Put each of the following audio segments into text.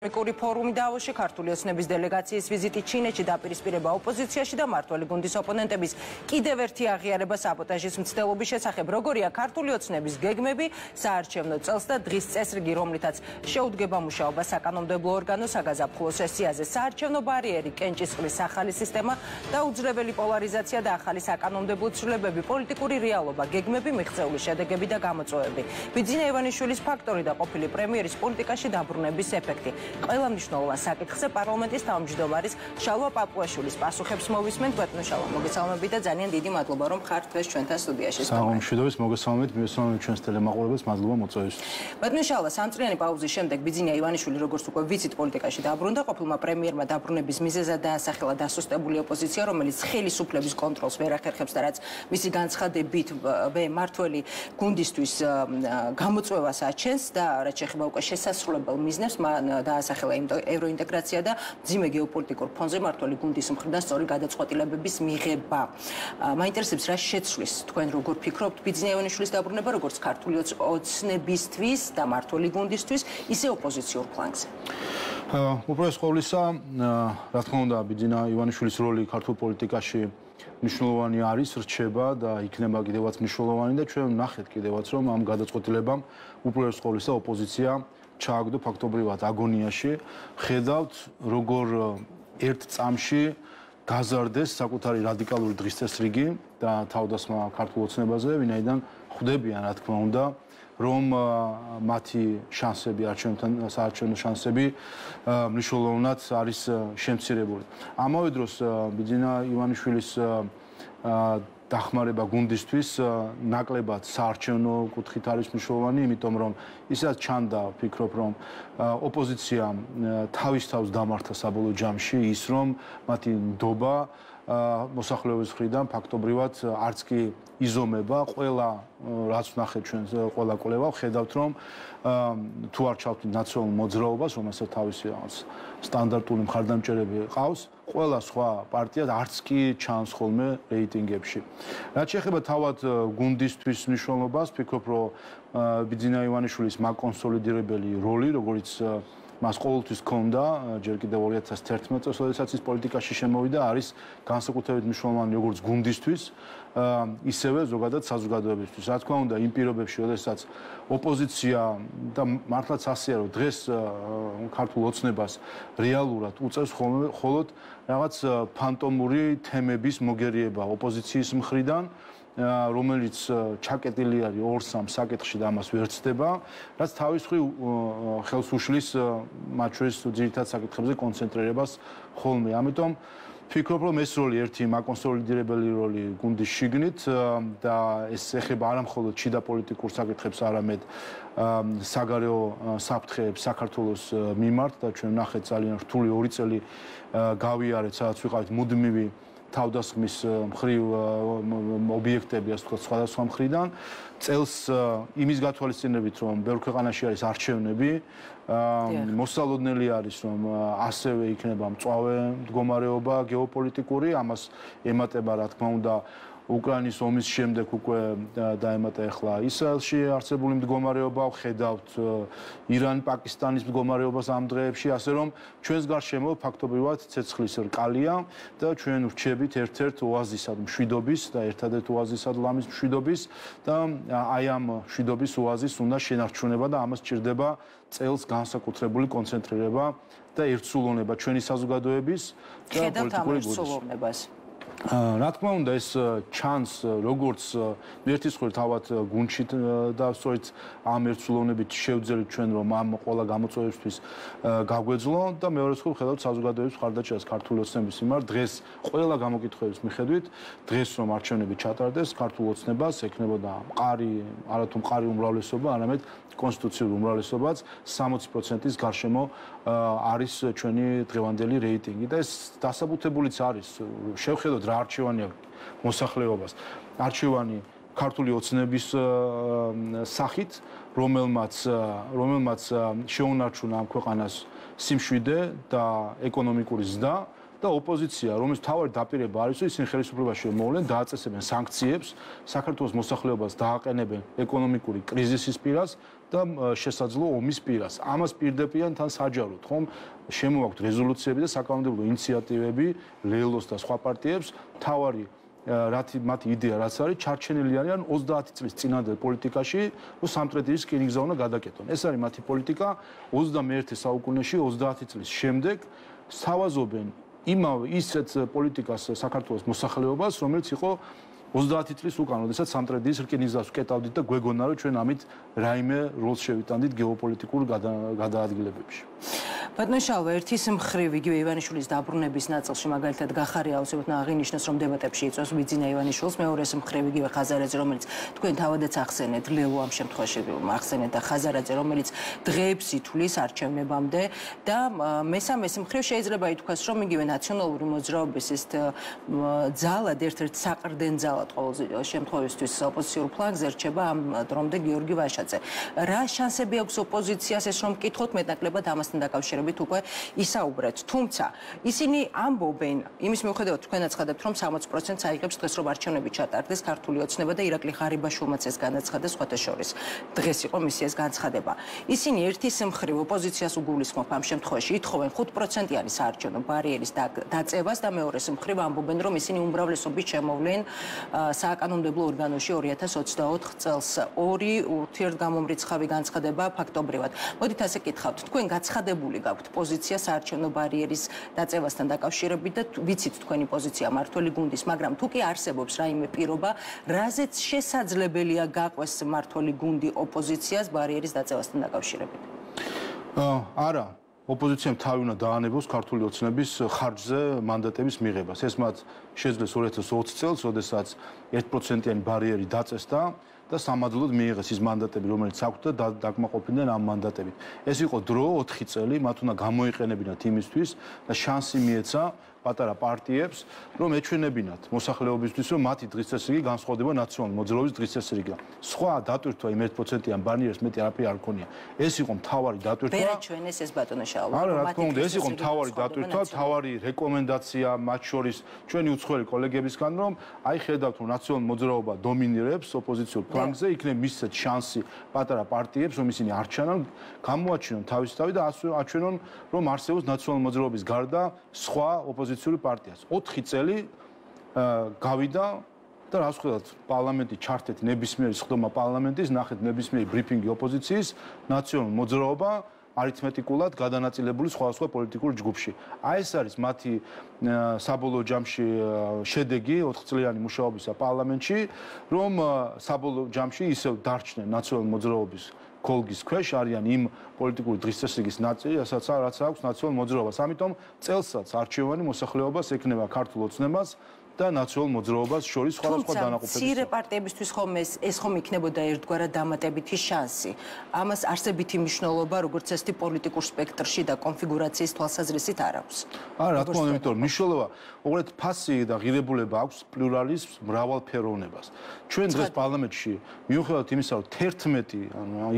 ეკონომიკური ფორუმი დავოში, ქართული ოცნების დელეგაციის ვიზიტი ჩინეთში, დაპირისპირება ოპოზიციაში და მმართველი გუნდის ოპონენტების კიდევ ერთი აღიარება საბოტაჟის მცდელობის შესახებ. როგორია ქართული ოცნების გეგმები საარჩევნო წელს და დღის წესრიგი, რომლითაც შეუდგება მუშაობა საკანონმდებლო ორგანოს საგაზაფხულო სესიაზე. საარჩევნო ბარიერი, კენჭისყრის ახალი სისტემა და უძლებელი პოლარიზაცია და ახალი საკანონმდებლო ცვლილებები, პოლიტიკური რეალობა, გეგმები, მიღწეული შედეგები და გამოწვევები. ბიძინა ივანიშვილის ფაქტორი და ყოფილი პრემიერის პოლიტიკაში დაბრუნების ეფექტი. ყველა მნიშვნელოვან საკითხზე პარლამენტის თავმჯდომარის შალვა პაპუაშვილის პასუხებს მოვისმენთ. ბატონო შალვა, მოგესალმებით და ძალიან დიდი მადლობა, რომ ხართ დღეს ჩვენთან სტუდიაში. მშვიდობის, მოგესალმებით, მივესალმებით ჩვენს ტელემაყურებელს, მადლობა მოწვევისთვის. ბატონო შალვა, სამწლიანი პაუზის შემდეგ ბიძინა ივანიშვილი, როგორც უკვე ვიცით, პოლიტიკაში დაბრუნდა. ყოფილმა პრემიერმა დაბრუნების მიზეზად დაასახელა დასუსტებული ოპოზიცია, რომელიც ხელისუფლების კონტროლს ვერ ახერხებს და რაც მისი განცხადებით მმართველი გუნდისთვის გამოწვევას აჩენს და რაც შეეხება უკვე შესასრულებელ მიზნებს, მან დაასახელა ევროინტეგრაცია და მძიმე გეოპოლიტიკურ ფონზე მმართველი გუნდის მხრიდან სწორი გადაწყვეტილებების მიღება. მაინტერესებს, რა შეცვლის თქვენ როგორ ფიქრობთ ბიძინა ივანიშვილის დაბრუნება როგორც ქართული ოცნებისთვის და მმართველი გუნდისთვის, ისე ოპოზიციურ ფლანგზე? უპირველეს ყოვლისა, რა თქმა უნდა, ბიძინა ივანიშვილის როლი ქართულ პოლიტიკაში მნიშვნელოვანი არის, რჩება და იქნება კიდევაც მნიშვნელოვანი და ჩვენ ვნახეთ კიდევაც, რომ ამ გადაწყვეტილებამ უპირველეს ყოვლისა ოპოზიცია ჩააგდო ფაქტობრივად აგონიაში. ხედავთ, როგორ ერთ წამში გაზარდეს საკუთარი რადიკალური დღის წესრიგი და თავდასხმა ქართულ ოცნებაზე, ვინაიდან ხვდებიან, რა თქმა უნდა, რომ მათი შანსები, საარჩევნო შანსები მნიშვნელოვნად არის შემცირებული. ამავე დროს ბიძინა ივანიშვილის დახმარება გუნდისთვის ნაკლებად საარჩევნო კუთხით არის მნიშვნელოვანი, იმიტომ რომ ისაც ჩანდა, ვფიქრობ, რომ ოპოზიციამ თავის თავს დამართა საბოლოო ჯამში ის, რომ მათი ნდობა მოსახლეობის მხრიდან ფაქტობრივად არც კი იზომება. ყველა რაც ვნახეთ ჩვენ ყველა კვლევა ხედავთ, რომ თუ არ ჩავთვლით ნაციონალურ მოძრაობას, რომელსაც თავისი რაღაც სტანდარტული მხარდამჭერები ყავს, ყველა სხვა პარტია არც კი ჩანს ხოლმე რეიტინგებში. რაც შეეხება თავად გუნდისთვის მნიშვნელობას, ვფიქრობ, რომ ბიძინა ივანიშვილის მაკონსოლიდირებელი როლი, როგორც მას ყოველთვის ჰქონდა, ჯერ კიდევ 2011 წელს, როდესაც ის პოლიტიკაში შემოვიდა, არის განსაკუთრებით მნიშვნელოვანი როგორც გუნდისთვის, ისევე ზოგადად საზოგადოებისთვის. რა თქმა უნდა, იმ პირობებში, როდესაც ოპოზიცია და მართლაც ასეა, რომ დღეს ქართულ ოცნებას რეალურად უწევს მხოლოდ რაღაც ფანტომური თემების მოგერიება ოპოზიციის მხრიდან, რომელიც ჩაკეტილი არის 2-3 საკითხში და ამას ვერ ცდება, რაც თავის მხრივ ხელს უშლის მათ შორის ძირითად საკითხებზე კონცენტრირებას ხოლმე. ამიტომ ვფიქრობ, რომ ეს როლი ერთი მაკონსოლიდირებელი როლი გუნდის შიგნით და ეს ეხება არა მხოლოდ შიდა პოლიტიკურ საკითხებს, არამედ საგარეო საფრთხეებს საქართველოს მიმართ და ჩვენ ვნახეთ ძალიან რთული 2 წელი გავიარეთ, სადაც ვიყავით მუდმივი თავდასხმის მხრივ ობიექტები, ასე ვთქვათ, სხვადასხვა მხრიდან. წელს იმის გათვალისწინებით, რომ ბევრ ქვეყანაში არის არჩევნები, მოსალოდნელი არის, რომ ასევე იქნება მწვავე მდგომარეობა გეოპოლიტიკური, ამას ემატება, რა თქმა უნდა, უკრაინის ომის შემდეგ უკვე დაემატა ახლა ისრაელში არსებული მდგომარეობა, ხედავთ ირან-პაკისტანის მდგომარეობას ამ დღეებში, ასე რომ ჩვენს გარშემო ფაქტობრივად ცეცხლის რკალია და ჩვენ ვრჩებით ერთ-ერთ ოაზისად მშვიდობის და ერთადერთ ოაზისად ლამის მშვიდობის და აი ამ მშვიდობის ოაზის უნდა შენარჩუნება და ამას სჭირდება წელს განსაკუთრებული კონცენტრირება და ერთსულოვნება ჩვენი საზოგადოების და პოლიტიკური გუნდის. რა თქმა უნდა, ეს ჩანს როგორც ერთის მხრივ თავად გუნდში და სწორედ ამ ერთსულოვნებით შევძელით ჩვენ, რომ ამ ყველა გამოწვევებისთვის გავგვეძლო და მეორე მხრივ ხედავთ საზოგადოების მხარდაჭერას ქართული ოცნების მიმართ. დღეს ყველა გამოკითხვების მიხედვით, დღეს რომ არჩევნები ჩატარდეს, ქართულ ოცნებას ექნებოდა მყარი, არათუ მყარი უმრავლესობა, არამედ კონსტიტუციური უმრავლესობაც 60%-ის გარშემო არის ჩვენი დღევანდელი რეიტინგი და ეს დასაბუთებულიც არის. შევხედოთ რა არჩევანი აქვს მოსახლეობას. არჩევანი ქართული ოცნების სახით, რომელმაც შეუნარჩუნა ამ ქვეყანას სიმშვიდე და ეკონომიკური ზრდა და ოპოზიცია, რომელიც თავარი დაპირება არის, რომ ისინი ხელისუფლებაში მოვლენ, დააწესებენ სანქციებს, საქართველოს მოსახლეობას დააყენებენ ეკონომიკური კრიზისის პირას და შესაძლო ომის პირას. ამას პირდებიან თან საჯაროდ, ხომ? შემოაქვთ რეზოლუციები და საკანონმდებლო ინიციატივები ლელოს და სხვა პარტიებს, თავარი მათი იდეა რაც არის, ჩარჩენილი არიან 30 წლის წინანდელ პოლიტიკაში, რომ სამტრედიის რკინიგზა უნდა გადაკეთონ. ეს არის მათი პოლიტიკა 21 საუკუნეში 30 წლის შემდეგ სთავაზობენ იმავე ისეთ პოლიტიკას საქართველოს მოსახლეობას, რომელიც იყო 30 წლის უკან, როდესაც სამტრედიის რკინიგზას ვკეტავდით და გვეგონა რომ ჩვენ ამით რაიმე როლს შევიტანდით გეოპოლიტიკურ გადაადგილებებში. ბატონო შალვა, ერთის მხრივ იგივე ივანიშვილის დაბრუნების ნაწილში მაგალითად გახარია აუცილებლად აღინიშნოს, რომ დებატებში იწვევს ბიძინა ივანიშვილს, მეორეს მხრივ იგივე ხაზარაძე, რომელიც თქვენ თავადაც ახსენეთ, ლელო ამ შემთხვევაში ახსენეთ და ხაზარაძე, რომელიც დღეებს ითვლის არჩევნებამდე და მესამეს მხრივ შეიძლება ითქვას, რომ იგივე ნაციონალური მოძრაობის ეს ძალად ერთ-ერთი საყრდენ ძალად ყოველ შემთხვევისთვის ოპოზიციურ ფლანგზე რჩება ამ დრომდე გიორგი ვაშაძე. რა შანსები აქვს ოპოზიციას ეს რომ მკითხოთ მეტნაკლებად ამასთან დაკავშირებით უკვე ისაუბრეთ. თუმცა ისინი ამბობენ იმის მიუხედავად თქვენაც ხედავთ რომ 60%-ს აიღებს დღეს რომ არჩევნები ჩატარდეს ქართული ოცნება და ირაკლი ღარიბაშვილმაც ეს განაცხადა სხვათა შორის. დღეს იყო მისი ეს განცხადება. ისინი ერთის მხრივ ოპოზიციას უგულისხმობ ამ შემთხვევაში ითხოვენ 5%-იანი საარჩევნო ბარიერის დაწევას და მეორეს მხრივ ამბობენ რომ ისინი უმრავლესობით შემოვლენ საკანონმდებლო ორგანოში 2024 წელს. ორი ურთიერთგამომრიცხავი განცხადება ფაქტობრივად. მოდით ასე კითხავთ, თქვენ გაცხადებული გაქვთ პოზიცია საარჩევნო ბარიერის დაწევასთან დაკავშირებით და ვიცით თქვენი პოზიცია მართველი გუნდის, მაგრამ თუ კი არსებობს რაიმე პირობა, რაზეც შესაძლებელია გაყვეს მართველი გუნდი ოპოზიციას ბარიერის დაწევასთან დაკავშირებით? არა, ოპოზიციამ თავი უნდა დაანებოს ქართული ოცნების ხარჯზე მანდატების მიღებას. ეს მათ შეძლეს 2020 წელს, როდესაც 1%-იანი ბარიერი დაწესდა და სამადლოდ მიიღეს ის მანდატები, რომელიც აქვთ და დაკმაყოფილდნენ ამ მანდატებით. ეს იყო დრო 4 წელი, მათ უნდა გამოიყენებინათ იმისთვის და შანსი მიეცა პატარა პარტიებს, რომ ეჩვენებინათ მოსახლეობისთვის, რომ მათი დღის წესრიგი განსხვავდება ნაციონალური მოძრაობის დღის წესრიგიდან. სხვა დატვირთვა იმ 1%-იან ბარიერს მეტი არაფერი არ ქონია. ეს იყო მთავარი დატვირთვა. ვერ აჩვენეს ეს ბატონო შალვა. არა, რა თქმა უნდა, ეს იყო მთავარი დატვირთვა, მთავარი რეკომენდაცია მათ შორის ჩვენი უცხოელი კოლეგებისგან, რომ აი ხედავთ, რომ ნაციონალური მოძრაობა დომინირებს ოპოზიციურ ფლანგზე, იქნებ მისცეთ შანსი პატარა პარტიებს, რომ ისინი არჩანან, გამოაჩინონ თავის თავი და აჩვენონ, რომ არსებობს ნაციონალური მოძრაობის გარდა სხვა ოპოზიციური პარტიას. 4 წელი გავიდა და რას ხედავთ, პარლამენტი ჩართეთ ნებისმიერი სხდომა პარლამენტის, ნახეთ ნებისმიერი ბრიფინგი ოპოზიციის, ნაციონალური მოძრაობა არითმეტიკულად გადანაწილებული სხვადასხვა პოლიტიკურ ჯგუფში. აი ეს არის მათი საბოლოო ჯამში შედეგი 4 წლიანი მუშაობისა პარლამენტში, რომ საბოლოო ჯამში ისევ დარჩნენ ნაციონალური მოძრაობის კოლგის ქვეშ არიან იმ პოლიტიკური დღის წესრიგის ნაწილი, რაც აქვს ნაციონალურ მოძრაობას. ამიტომ წელსაც არჩევანი მოსახლეობას ექნება ქართულ ოცნებას და ნაციონალურ მოძრაობას შორის სხვადასხვა დანაყოფებიც. მცირე პარტიებისთვის ხომ ეს ხომ იქნებოდა ერთგვარად დამატებითი შანსი. ამას არსებითი მნიშვნელობა როგორც ესეთი პოლიტიკურ სპექტრში და კონფიგურაციის თვალსაზრისით არ აქვს. არა, რა თქმა უნდა, იმიტომ რომ მნიშვნელობა უყურეთ ფასი და ღირებულება აქვს პლურალიზმს, მრავალფეროვნებას. ჩვენ დღეს პარლამენტში მიუხედავად იმისა, რომ 11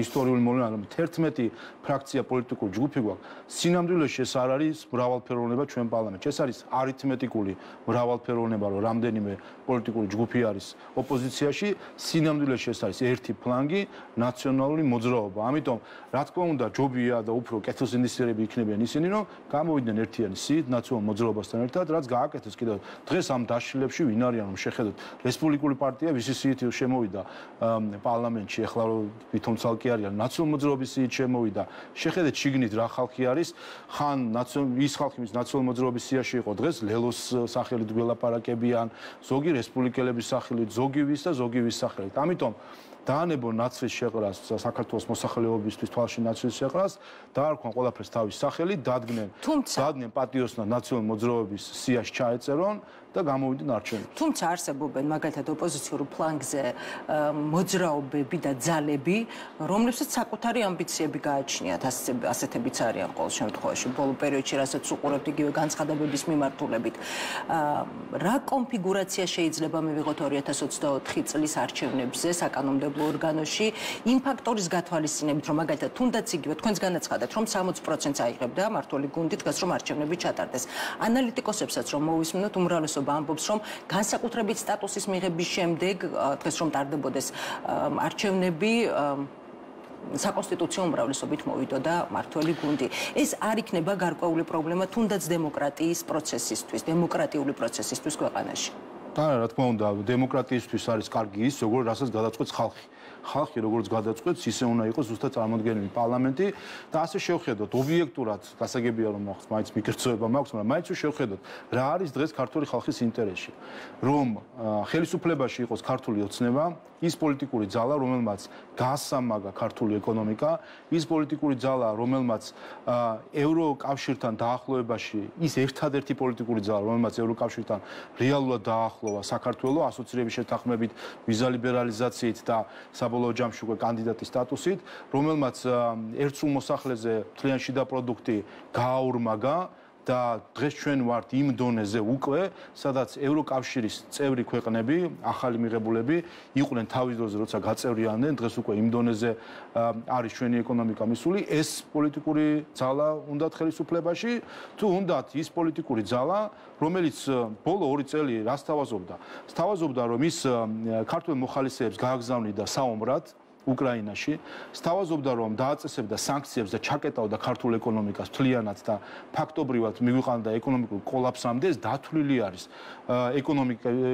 ისტორიული მოვლენა, რომ 11 ფრაქცია პოლიტიკური ჯგუფი გვაქვს, სინამდვილეში ეს არ არის მრავალფეროვნება ჩვენ პარლამენტში. ეს არის არითმეტიკული მრავალფეროვნება, რომ რამდენიმე პოლიტიკური ჯგუფი არის ოპოზიციაში, სინამდვილეში ეს არის ერთი ფლანგი, ნაციონალური მოძრაობა. ამიტომ, რა თქმა უნდა, ჯობია და უფრო კეთილსინდისიერები იქნებიან ისინი, რომ გამოვიდნენ ერთიანი სიით ნაციონალურ მოძრაობასთან ერთად, რაც გააკეთეს კიდევ დღეს ამ დაშლილებში ვინ არიან, რომ შეხედოთ რესპუბლიკური პარტია ვისი სიით შემოვიდა პარლამენტში, ახლა რომ ვითომ ცალკე არიან ნაციონალური მოძრაობის სიით შემოვიდა. შეხედეთ შიგნით რა ხალხი არის, ხან ის ხალხი, ვინც ნაციონალური მოძრაობის სიაში იყო დღეს, ლელოს სახელით გველაპარაკებიან, ზოგი რესპუბლიკელების სახელით, ზოგი ვის და ზოგი ვის სახელით. ამიტომ დაანებონ ნაცრის შეყრას საქართველოს მოსახლეობისთვის თვალში ნაცრის შეყრას, დაარქვან ყველაფერს თავის სახელით, დადგნენ პატიოსნად ნაციონალური მოძრაობის სიაში ჩაეწერონ და გამოვიდნენ არჩევნებში. თუმცა არსებობენ მაგალითად ოპოზიციურ ფლანგზე მოძრაობები და ძალები, რომლებსაც საკუთარი ამბიციები გააჩნიათ, ასეთებიც არიან ყოველ შემთხვევაში. ბოლო პერიოდში რასაც უყურებთ იგივე განცხადებების მიმართულებით. რა კონფიგურაცია შეიძლება მივიღოთ 2024 წლის არჩევნებზე საკანონმდებლო სამართლებრივ ორგანოში იმ ფაქტორის გათვალისწინებით, რომ მაგალითად თუნდაც იგივე თქვენს განაცხადეთ, რომ 60%-ს აიღებდა მართველი გუნდი დღეს რომ არჩევნები ჩატარდეს. ანალიტიკოსებსაც რომ მოვისმინოთ, უმრავლესობა ამბობს, რომ განსაკუთრებით სტატუსის მიღების შემდეგ დღეს რომ ტარდებოდეს არჩევნები საკონსტიტუციო უმრავლესობით მოვიდოდა მართველი გუნდი. ეს არ იქნება გარკვეული პრობლემა თუნდაც დემოკრატიის პროცესისთვის, დემოკრატიული პროცესისთვის ქვეყანაში. რა თქმა უნდა, დემოკრატიისთვის არის კარგი ის, როგორ რასაც გადაწყვეტს ხალხი. ხალხი როგორც გადაწყვეტს, ისე უნდა იყოს ზუსტად წარმოდგენილი პარლამენტი და ასე შევხედოთ ობიექტურად, გასაგებია რომ მაინც მიკრცოება მაქვს, მაგრამ მაინც შევხედოთ, რა არის დღეს ქართული ხალხის ინტერესში. რომ ხელისუფლებაში იყოს ქართული ოცნება, ის პოლიტიკური ძალა, რომელმაც გაასამაგა ქართული ეკონომიკა, ის პოლიტიკური ძალა, რომელმაც ევროკავშირთან დაახლოებაში, ის ერთადერთი პოლიტიკური ძალა, რომელმაც ევროკავშირთან რეალურად დაახლოვა საქართველოს ასოცირების შეთანხმებით, ვიზა ლიბერალიზაციით და საბოლოო ჯამში უკვე კანდიდატის სტატუსით, რომელმაც ერთსულ მოსახლეზე მთლიან შიდა პროდუქტი გააორმაგა და დღეს ჩვენ ვართ იმ დონეზე უკვე, სადაც ევროკავშირის წევრი ქვეყნები, ახალი მიღებულები იყვნენ თავის დროზე, როცა გაწევრიანდნენ, დღეს უკვე იმ დონეზე არის ჩვენი ეკონომიკა მისული, ეს პოლიტიკური ძალა უნდათ ხელისუფლებაში, თუ უნდათ ის პოლიტიკური ძალა, რომელიც ბოლო 2 წელი რას თავაზობდა? თავაზობდა, რომ ის ქართულ მოხალისეებს გააგზავნიდა საომრად უკრაინაში, სთავაზობდა, რომ დააწესებდა სანქციებს და ჩაკეტავდა ქართულ ეკონომიკას მთლიანად და ფაქტობრივად მიგვიყვანდა ეკონომიკურ კოლაფსამდე, ეს დათვლილი არის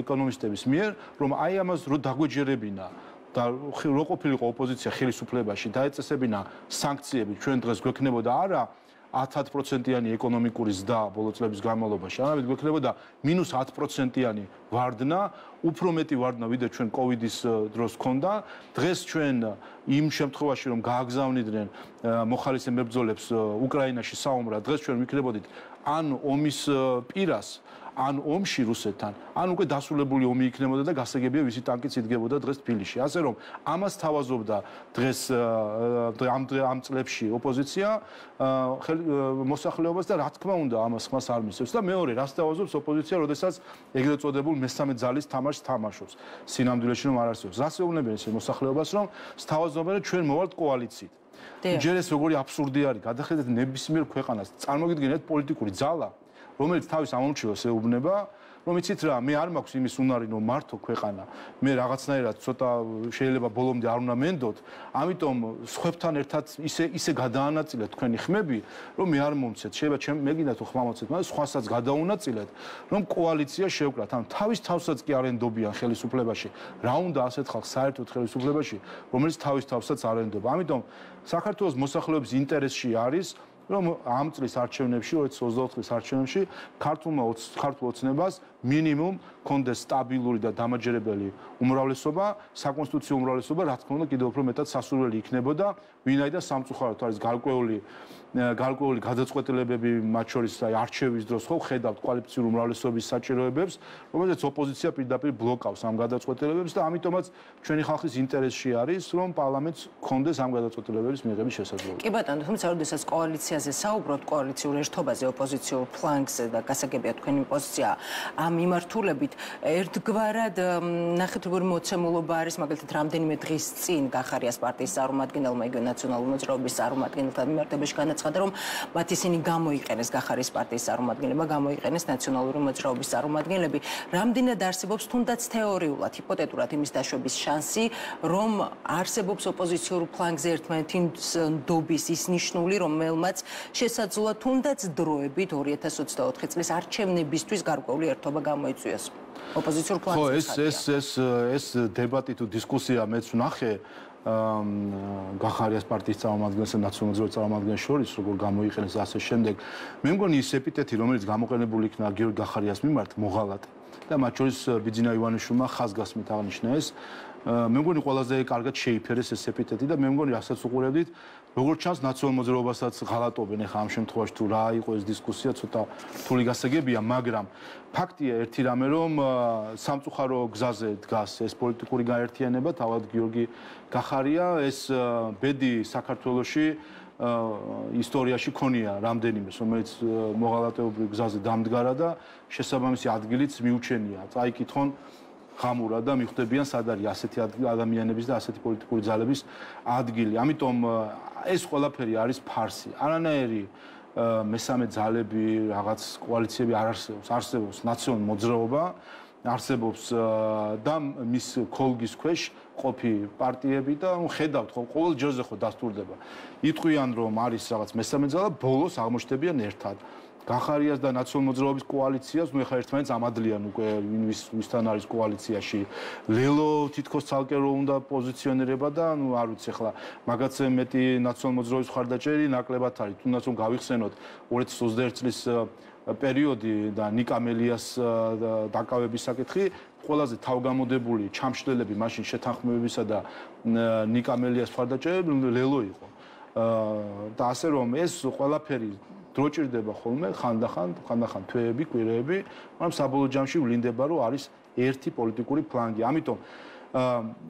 ეკონომისტების მიერ, რომ აი ამას რო დაგვეჯერებინა და რო ყოფილიყო ოპოზიცია ხელისუფლებაში, დაეწესებინა სანქციები, ჩვენ დღეს გვექნებოდა არა 10%-იანი ეკონომიკური ზრდა ბოლო წლების განმავლობაში, არამედ გვექნებოდა -10%-იანი ვარდნა, უფრო მეტი ვარდნა ვიდრე ჩვენ კოვიდის დროს ჰქონდა. დღეს ჩვენ იმ შემთხვევაში რომ გააგზავნიდნენ მოხალისე მებრძოლებს უკრაინაში საომრად, დღეს ჩვენ ვიქნებოდით ან ომის პირას, ან ომში რუსეთთან, ან უკვე დასრულებული ომი იქნებოდა და გასაგებია ვისი ტანკიც იდგებოდა დღეს თბილისში. ასე რომ ამას თავაზობდა დღეს ამ წლებში ოპოზიცია მოსახლეობას და რა თქმა უნდა ამას ხმას არ მისცემს და მეორე რას თავაზობს ოპოზიცია, როდესაც ეგრეთ წოდებულ მესამე ძალის თამაშს თამაშობს. სინამდვილეში რომ არ არსებობს. რას ეუბნებიან ეს მოსახლეობას, რომ სთავაზობენ, რომ ჩვენ მოვალთ კოალიციით. ჯერ ეს როგორი აბსურდი არის, გადახედეთ ნებისმიერ ქვეყანას, წარმოგიდგენთ პოლიტიკური ძალა, რომელიც თავის ამომრჩევას ეუბნება, რომ იცით რა, მე არ მაქვს იმის უნარი, რომ მართო ქვეყანა. მე რაღაცნაირად ცოტა შეიძლება ბოლომდე არ უნდა მენდოთ, ამიტომ სხვებთან ერთად ისე გადაანაწილეთ თქვენი ხმები, რომ მე არ მომცეთ. შეიძლება მე გინდა თუ ხმა მომცეთ, მაგრამ სხვასაც გადაუნაწილეთ, რომ კოალიცია შევკრათ. ან თავის თავსაც კი არ ენდობიან ხელისუფლებაში. რა უნდა ასეთ ხალხს საერთოდ ხელისუფლებაში, რომელიც თავის თავსაც არ ენდობა. ამიტომ საქართველოს მოსახლეობის ინტერესში არის რომ ამ წლის არჩევნებში, 2024 წლის არჩევნებში ქართულ ოცნებას მინიმუმ კონდეს სტაბილური და დამაჯერებელი უმრავლესობა, საკონსტიტუციო უმრავლესობა, რა თქმა უნდა, კიდევ უფრო მეტად სასურველი იქნებოდა, ვინაიდან სამწუხაროდ არის გარკვეული გადაწყვეტილებები, მათ შორის არჩევის დროს ხო ხედავთ კოალიციური უმრავლესობის საჭიროებებს, რომელზეც ოპოზიცია პირდაპირ ბლოკავს ამ გადაწყვეტილებებს და ამიტომაც ჩვენი ხალხის ინტერესში არის, რომ პარლამენტს კონდეს ამ გადაწყვეტილებების მიღების შესაძლებლობა. კი ბატონო, თუმცა როდესაც კოალიციაზე საუბრობთ, კოალიციურ ერთობაზე, ოპოზიციურ ფლანგზე და გასაგებია თქვენი პოზიცია ამ მიმართულებით, ერთგვარად ნახეთ როგორი მოცემულობა არის, მაგალითად, რამდენიმე დღის წინ გახარიას პარტიის წარმომადგენელმა, იგივე ნაციონალური მოძრაობის წარმომადგენელთან მიმართებაში განაცხადა, რომ მათ ისინი გამოიყენეს გახარიას პარტიის წარმომადგენლებმა, გამოიყენეს ნაციონალური მოძრაობის წარმომადგენლები. რამდენად არსებობს თუნდაც თეორიულად, ჰიპოთეტურად იმის დაშვების შანსი, რომ არსებობს ოპოზიციურ ფლანგზე ერთმანეთის ნდობის ის ნიშნული, რომელმაც შესაძლოა თუნდაც დროებით 2024 წლის არჩევნებისთვის გარკვეული ერთობა გამოიწვიოს. ოპოზიციურ ფლანგზე. ეს დებატი თუ დისკუსია მეც ვნახე გახარიას პარტიის წარმომადგენელს და ნაციონალურ მოძრაობის წარმომადგენელს შორის, როგორ გამოიყენეს და ასე შემდეგ. მე მგონი ის ეპიტეტი, რომელიც გამოყენებული იქნა გიორგი გახარიას მიმართ, მოღალატე და მათ შორის ბიძინა ივანიშვილმა ხაზგასმით აღნიშნა ეს. მე მგონი ყველაზე კარგად შეიფერეს ეს ეპიტეტი და მე მგონი რასაც უყურებდით, როგორც ჩანს ნაციონალურ მოძრაობასაც ღალატობენ ახლა ამ შემთხვევაში თუ რა იყო ეს დისკუსია, ცოტა რთული გასაგებია, მაგრამ ფაქტია ერთი რამე, რომ სამწუხარო გზაზე დგას ეს პოლიტიკური გაერთიანება, თავად გიორგი გახარია, ეს ბედი საქართველოში ისტორიაში ქონია რამდენიმე, რომელიც მოღალატეობრივ გზაზე დამდგარა და შესაბამისი ადგილიც მიუჩენია. წაიკითხონ ღამურად და მიხვდებიან სად არის ასეთი ადამიანების და ასეთი პოლიტიკური ძალების ადგილი. ამიტომ ეს ყველაფერი არის ფარსი. არანაირი მესამე ძალები, რაღაც კოალიციები არ არსებობს. არსებობს ნაციონალური მოძრაობა, არსებობს და მის ქოლგის ქვეშ ყოფი პარტიები და ხედავთ ხო ყოველ ჯერზე ხო დასტურდება. იტყვიან რომ არის რაღაც მესამე ძალა, ბოლოს აღმოჩნდებიან ერთად. გახარიას და ნაციონალური მოძრაობის კოალიციას, ნუ ეხლა ერთმანეთს ამადლიან უკვე ვისთან არის კოალიციაში. ლელო თითქოს ცალკე რო უნდა პოზიციონირება და ნუ არ ვიცი ეხლა მაგაცე მეტი ნაციონალური მოძრაობის მხარდაჭერი ნაკლებად არის. თუნდაც რომ გავიხსენოთ 2021 წლის პერიოდი და ნიკა მელიას დაკავების საკითხი, ყველაზე თავგამოდებული ჩამშლელები მაშინ შეთანხმებებისა და ნიკა მელიას მხარდაჭერები ლელო იყო. და ასე რომ ეს ყველაფერი დრო ჭირდება ხოლმე ხანდახან თვეები, კვირეები, მაგრამ საბოლოო ჯამში ვლინდება რომ არის ერთი პოლიტიკური ფლანგი. ამიტომ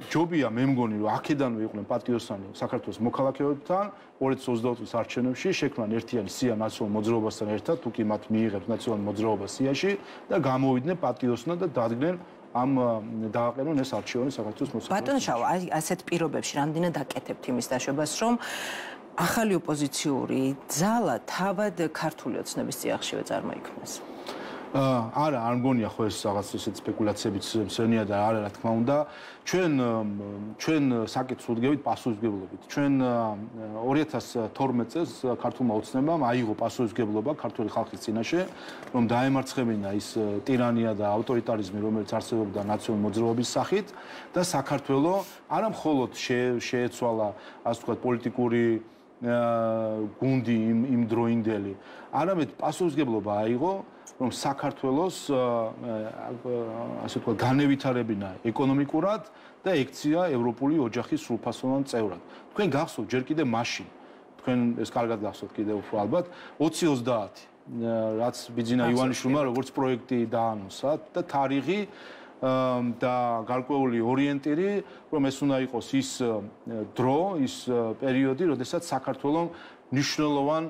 ჯობია მე მგონი რომ აქედანვე იყვნენ პატიოსანი საქართველოს მოქალაქეებთან 2024 წლის არჩევნებში შექმნან ერთიანი სია ნაციონალურ მოძრაობასთან ერთად, თუ კი მათ მიიღებს ნაციონალურ მოძრაობას სიაში და გამოვიდნენ პატიოსნად და დადგნენ ამ დააყენონ ეს არჩევანი საქართველოს მოსახლეობას. ბატონ შავა, ასეთ პირობებში რამდენად აკეთებთ იმის დაშვებას, რომ ახალი ოპოზიციური ძალა თავად ქართული ოცნების წიაღშივე წარმოიქმნას? არა, არ მგონია ხო ეს რაღაც ესეთ სპეკულაციებიც მსენია და არა რა თქმა უნდა. ჩვენ საკითხს ვუდგებით პასუხისმგებლობით. ჩვენ 2012 წელს ქართულმა ოცნებამ აიღო პასუხისმგებლობა ქართული ხალხის წინაშე, რომ დაემარცხებინა ის ტირანია და ავტორიტარიზმი, რომელიც არსებობდა ნაციონალური მოძრაობის სახით და საქართველო არა მხოლოდ შეეცვალა, ასე ვთქვათ, პოლიტიკური გუნდი იმ დროინდელი, არამედ პასუხისმგებლობა აიღო რომ საქართველოს ასე ვთქვათ განევითარებინა ეკონომიკურად და ექცია ევროპული ოჯახის სრულფასოვან წევრად. თქვენ გახსოვთ ჯერ კიდე მაშინ, თქვენ ეს კარგად გახსოვთ კიდე უფრო ალბათ 2030 რაც ბიძინა ივანიშვილმა როგორც პროექტი დაანონსა და თარიღი და გარკვეული ორიენტირი, რომ ეს უნდა იყოს ის დრო, ის პერიოდი, როდესაც საქართველოს მნიშვნელოვან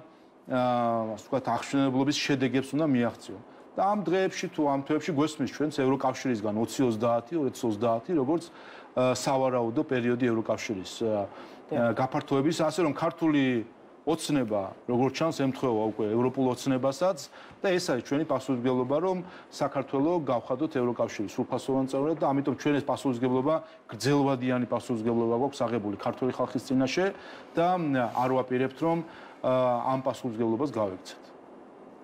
ასე ვთქვათ, აღშენებლობის შედეგებს უნდა მიაღწიო. და ამ დღეებში თუ ამ თვეებში გვესმის ჩვენც ევროკავშირისგან 2030 როგორც სავარაუდო პერიოდი ევროკავშირის გაფართოების, ასე რომ ქართული ოცნება როგორც ჩანს ემთხვევა უკვე ევროპულ ოცნებასაც და ეს არის ჩვენი პასუხისმგებლობა, რომ საქართველოს გავხადოთ ევროკავშირის სრულფასოვან წევრად და ამიტომ ჩვენ ეს პასუხისმგებლობა გრძელვადიანი პასუხისმგებლობა გვაქვს აღებული ქართული ხალხის წინაშე და არ ვაპირებთ რომ ამ პასუხისმგებლობას გავიქცეთ.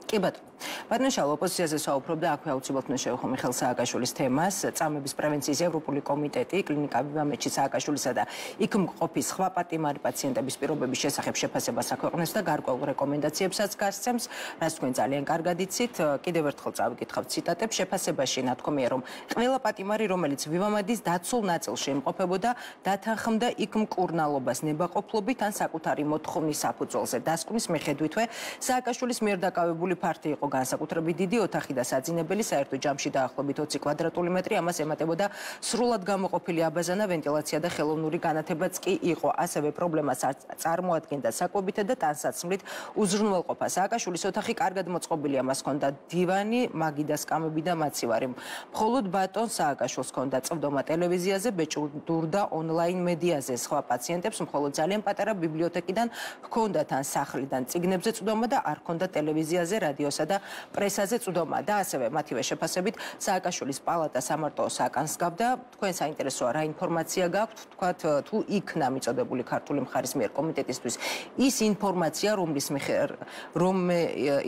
კი ბატონო. ბატონო შავა, ოპოზიციაზე საუბრობდა, აქვე აუცილებლად უნდა შევეხო მიხეილ სააკაშვილის თემას, წამების პრევენციის ევროპული კომიტეტი, კლინიკა ვივამეთში სააკაშვილისა და იქ მყოფი სხვა პატიმარი პაციენტების პირობების შესახებ შეფასებას აქვეყნებს და გარკვეულ რეკომენდაციებსაც გასცემს, რაც თქვენ ძალიან კარგად იცით. კიდევ ერთხელ წავიკითხავთ ციტატებს. შეფასებაში ნათქვამია, რომ ყველა პატიმარი, რომელიც ვივამედის დაცულ ნაწილში იმყოფებოდა, დათანხმდა იქ მკურნალობას ნებაყოფლობით ან საკუთარი მოთხოვნის საფუძველზე. დასკვნის მიხედვითვე, სააკაშვილის მიერ დაკავებული ფართი იყო განსაკუთრებით დიდი ოთახი და საძინებელი, საერთო ჯამში დაახლოებით 20 კვადრატული მეტრი, ამას ემატებოდა სრულად გამოყოფილი აბაზანა, ვენტილაცია და ხელოვნური განათებაც კი იყო. ასევე პრობლემას წარმოადგენდა საკვებითა და ტანსაცმლით უზრუნველყოფა. სააკაშვილის ოთახი კარგად მოწყობილია, მას ჰქონდა დივანი, მაგიდა სკამები და მაცივარი. მხოლოდ ბატონ სააკაშვილს ჰქონდა წვდომა ტელევიზიაზე, ბეჭდურდა ონლაინ მედიაზე. სხვა პაციენტებს მხოლოდ ძალიან პატარა ბიბლიოთეკიდან ჰქონდათ ან სახლიდან წიგნებზე წვდომა და არ ჰქონდა ტელევიზიაზე, რადიოსა და პრესაზე წვდომა და ასევე მათივე შეფასებით სააკაშვილის პალატა სამარტო საკანსგავდა. თქვენ საინტერესოა რა ინფორმაცია გაქვთ, თქვათ თუ იქნა მიწოდებული ქართული მხარის მიერ კომიტეტისთვის ის ინფორმაცია,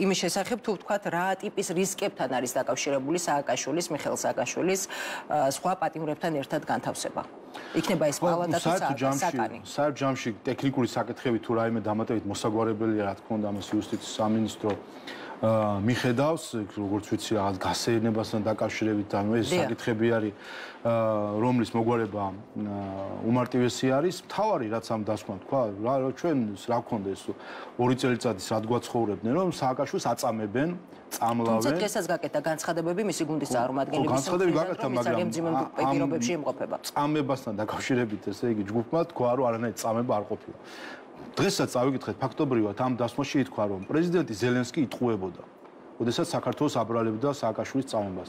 იმის შესახებ თუ თქვათ რა ტიპის რისკებთან არის დაკავშირებული სააკაშვილის, მიხეილ სააკაშვილის სხვა პატიმრებთან ერთად განთავსება. იქნება ეს პალატა თუ საკანი. საერთო ჯამში ტექნიკური საკითხები თუ რაიმე დამატებით მოსაგვარებელია, რა თქმა უნდა, ამას იუსტიციის სამინისტრო მიხედავს, როგორც ვიცი, რაღაც გასეირნებასთან დაკავშირებით, ანუ ეს საკითხები არის, რომლის მოგვარება უმარტივესი არის. მთავარი რაც ამ დასკვნამ თქვა, ჩვენ რა გქონდა ეს 2 წელიწადის რად გვაცხოვრებდნენ, რომ სააკაშვილს აწამებენ, წამლავენ. თუმცა დღესაც გაკეთა განცხადებები მისი გუნდის წარმომადგენლების განცხადებები გაკეთა, მაგრამ ამ პირობებში იმყოფება. წამებასთან დაკავშირებით, ესე იგი, ჯგუფმა თქვა, რომ არანაირი წამება არ ყოფილა. დღესაც წავიკითხეთ ფაქტობრივად ამ დასმოში ითქვა რომ პრეზიდენტი ზელენსკი იტყუებოდა როდესაც საქართველოს აბრალებდა სააკაშვილის წამებას.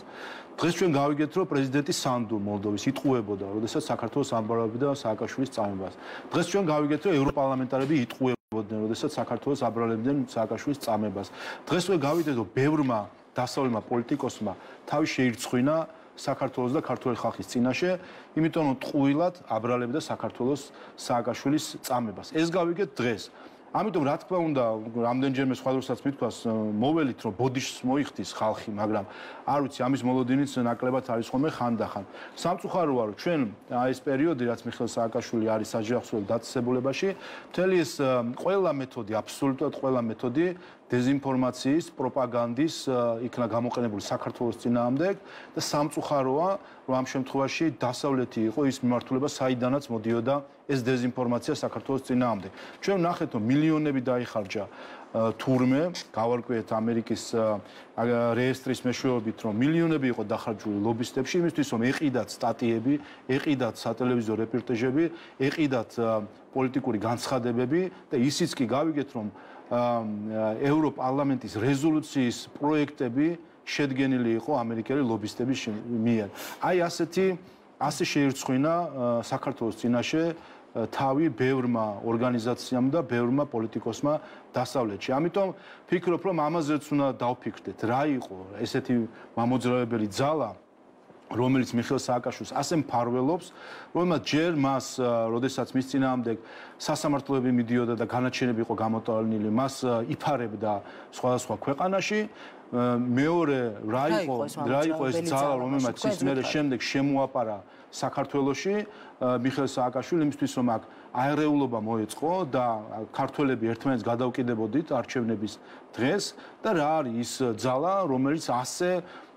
დღეს ჩვენ გავიგეთ, რომ პრეზიდენტი სანდუ მოლდოვის იტყუებოდა, როდესაც საქართველოს აბრალებდა სააკაშვილის წამებას. დღეს ჩვენ გავიგეთ, რომ ევროპარლამენტარები იტყუებოდნენ, როდესაც საქართველოს აბრალებდნენ სააკაშვილის წამებას. დღეს უკვე გავიგეთ, რომ ბევრმა დასავლელმა პოლიტიკოსმა თავი შეირცხვინა საქართველოს და ქართული ხალხის წინაშე, იმიტომ რომ ტყუილად აბრალებდა საქართველოს სააკაშვილის წამებას. ეს გავიგეთ დღეს. ამიტომ რა თქმა უნდა, რამდენჯერმე სხვა დროსაც მithქვას, მოველით რომ ბოდიშს მოიხდის ხალხი, მაგრამ არ ვიცი, ამის მოლოდინიც ნაკლებად არის ხოლმე ხანდახან. სამწუხაროა, რომ ჩვენ ეს პერიოდი, რაც მიხეილ სააკაშვილი არის საჯავახსოვრელ დაწესებულებაში, მთელი ეს ყველა მეთოდი, აბსოლუტურად ყველა მეთოდი დეზინფორმაციის, პროპაგანდის იქნა გამოყენებული საქართველოს წინააღმდეგ და სამწუხაროა, რომ ამ შემთხვევაში დასავლეთი იყო ის მიმართულება, საიდანაც მოდიოდა ეს დეზინფორმაცია საქართველოს წინააღმდეგ. ჩვენ ვნახეთ, რომ მილიონები დაიხარჯა თურმე, გავარკვიეთ ამერიკის რეესტრის მეშვეობით, რომ მილიონები იყო დახარჯული ლობისტებში იმისთვის, რომ ეყიდათ სტატიები, ეყიდათ სატელევიზიო რეპორტაჟები, ეყიდათ პოლიტიკური განცხადებები და ისიც კი გავიგეთ, რომ ევროპარლამენტის რეზოლუციის პროექტები შედგენილი იყო ამერიკელი ლობისტების მიერ. აი ასე შეირცხვინა საქართველოს წინაშე თავი ბევრმა ორგანიზაციამ და ბევრმა პოლიტიკოსმა დასავლეთში. ამიტომ ფიქრობ, რომ ამაზეც უნდა დავფიქრდეთ, რა იყო ესეთი მამოძრავებელი ძალა, რომელიც მიხეილ სააკაშვილს ასე მფარველობს, რომელმაც ჯერ მას, როდესაც მის წინააღმდეგ სასამართლოები მიდიოდა და განაჩენები იყო გამოტანილი, მას იფარებდა სხვადასხვა ქვეყანაში. მეორე რა იყო ეს ძალა, რომელმაც ის მერე შემდეგ შემოაპარა საქართველოში მიხეილ სააკაშვილი იმისთვის, რომ აქ აერეულობა მოეწყო და ქართველები ერთმანეთს გადავკიდებოდით არჩევნების დღეს და რა არის ის ძალა, რომელიც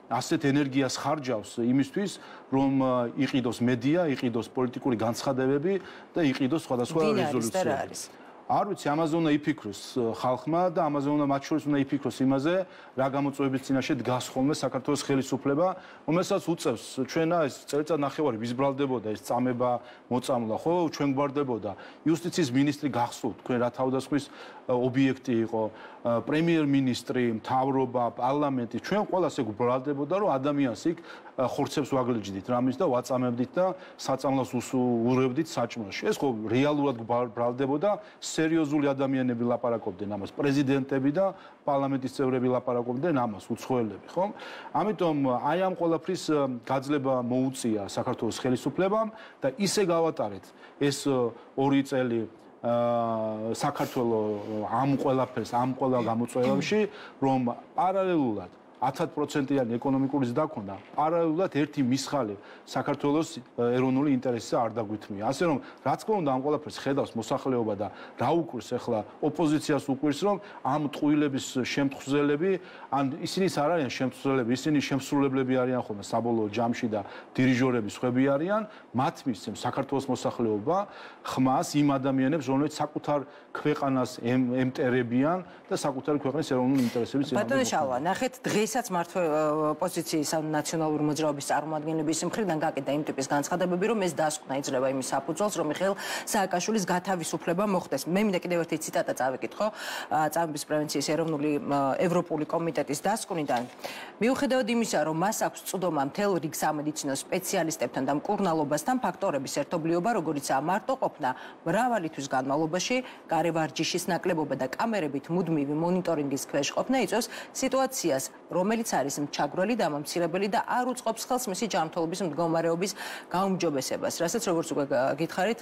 ასეთ ენერგიას ხარჯავს იმისთვის, რომ იყიდოს მედია, იყიდოს პოლიტიკური განცხადებები და იყიდოს სხვადასხვა რეზოლუციები. არ ვიცი, ამაზე უნდა იფიქროს ხალხმა და ამაზე უნდა მათ შორის უნდა იფიქროს იმაზე, რა გამოწვევების წინაშე დგას ხოლმე საქართველოს ხელისუფლება, რომელსაც უწევს ჩვენა ეს წელიწად ნახევარი ვიზბრალდებოდა ეს წამება, მოწამლა, ხო, ჩვენ გვარდებოდა. იუსტიციის მინისტრი გახსოვთ, თქვენ რა თავდასხმის ობიექტი იყო, პრემიერ-მინისტრი, მთავრობა, პარლამენტი, ჩვენ ყველას ეგ ბრალდებოდა, რომ ადამიანს იქ ხორცებს ვაგლიჯდით რამის და ვაწამებდით და საწამლას ურევდით საჭმელში. ეს ხო რეალურად ბრალდებოდა, სერიოზული ადამიანები ლაპარაკობდნენ ამას, პრეზიდენტები და პარლამენტის წევრები ლაპარაკობდნენ ამას, უცხოელები, ხო? ამიტომ აი ამ ყველაფრის გაძლება მოუწია საქართველოს ხელისუფლებამ და ისე გავატარეთ ეს 2 წელი საქართველოს ამ ყველაფერს, ამ ყველა გამოწვევებში, რომ პარალელურად 10%-იანი ეკონომიკური ზრდა ქონდა, პარალელურად ერთი მისხალი საქართველოს ეროვნული ინტერესზე არ დაგვითმია. ასე რომ, რა თქმა უნდა, ამ ყველაფერს ხედავს მოსახლეობა და რა უკვირს ახლა ოპოზიციას უკვირს, რომ ამ ტყუილების შემთხზელები, ან ისინიც არ არიან შემთხზელები, ისინი შემსრულებლები არიან ხოლმე საბოლოო ჯამში და დირიჟორები სხვები არიან, მათ მისცემს საქართველოს მოსახლეობა ხმას იმ ადამიანებს, რომლებიც საკუთარ ქვეყანას ემტერებიან და საკუთარი ქვეყნის ეროვნული ინტერესების წინააღმდეგ. ბატონო შალვა, ნახეთ დღესაც პოზიციის ნაციონალური მოძრაობის წარმომადგენლების მხრიდან გაკეთდა იმ ტიპის განცხადებები, რომ ეს დასკვნა იძლევა იმის საფუძველს, რომ მიხეილ სააკაშვილის გათავისუფლება მოხდეს. მე მინდა კიდევ ერთი ციტატა წავიკითხო წამების პრევენციის ევროპული კომიტეტის დასკვნიდან. მიუხედავად იმისა, რომ მას აქვს წვდომა მთელ რიგ სამედიცინო სპეციალისტებთან და მკურნალობასთან ფაქტორების ერთობლიობა, როგორიცაა მარტოყოფნა, მრავალი თვის განმავლობაში გარევარჯიშის ნაკლებობა და კამერებით მუდმივი მონიტორინგის ქვეშ ყოფნა იწვევს სიტუაციას, რომელიც არის მჩაგვრელი, დამამცირებელი და არ უწყობს ხელს მისი ჯანმრთელობის მდგომარეობის გაუმჯობესებას. რასაც როგორც უკვე გითხარით,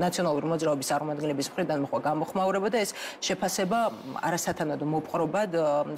ნაციონალური მოძრაობის წარმომადგენლების მხრიდან მოხდა გამოხმაურება და ეს შეფასება არასათანადო მოპყრობად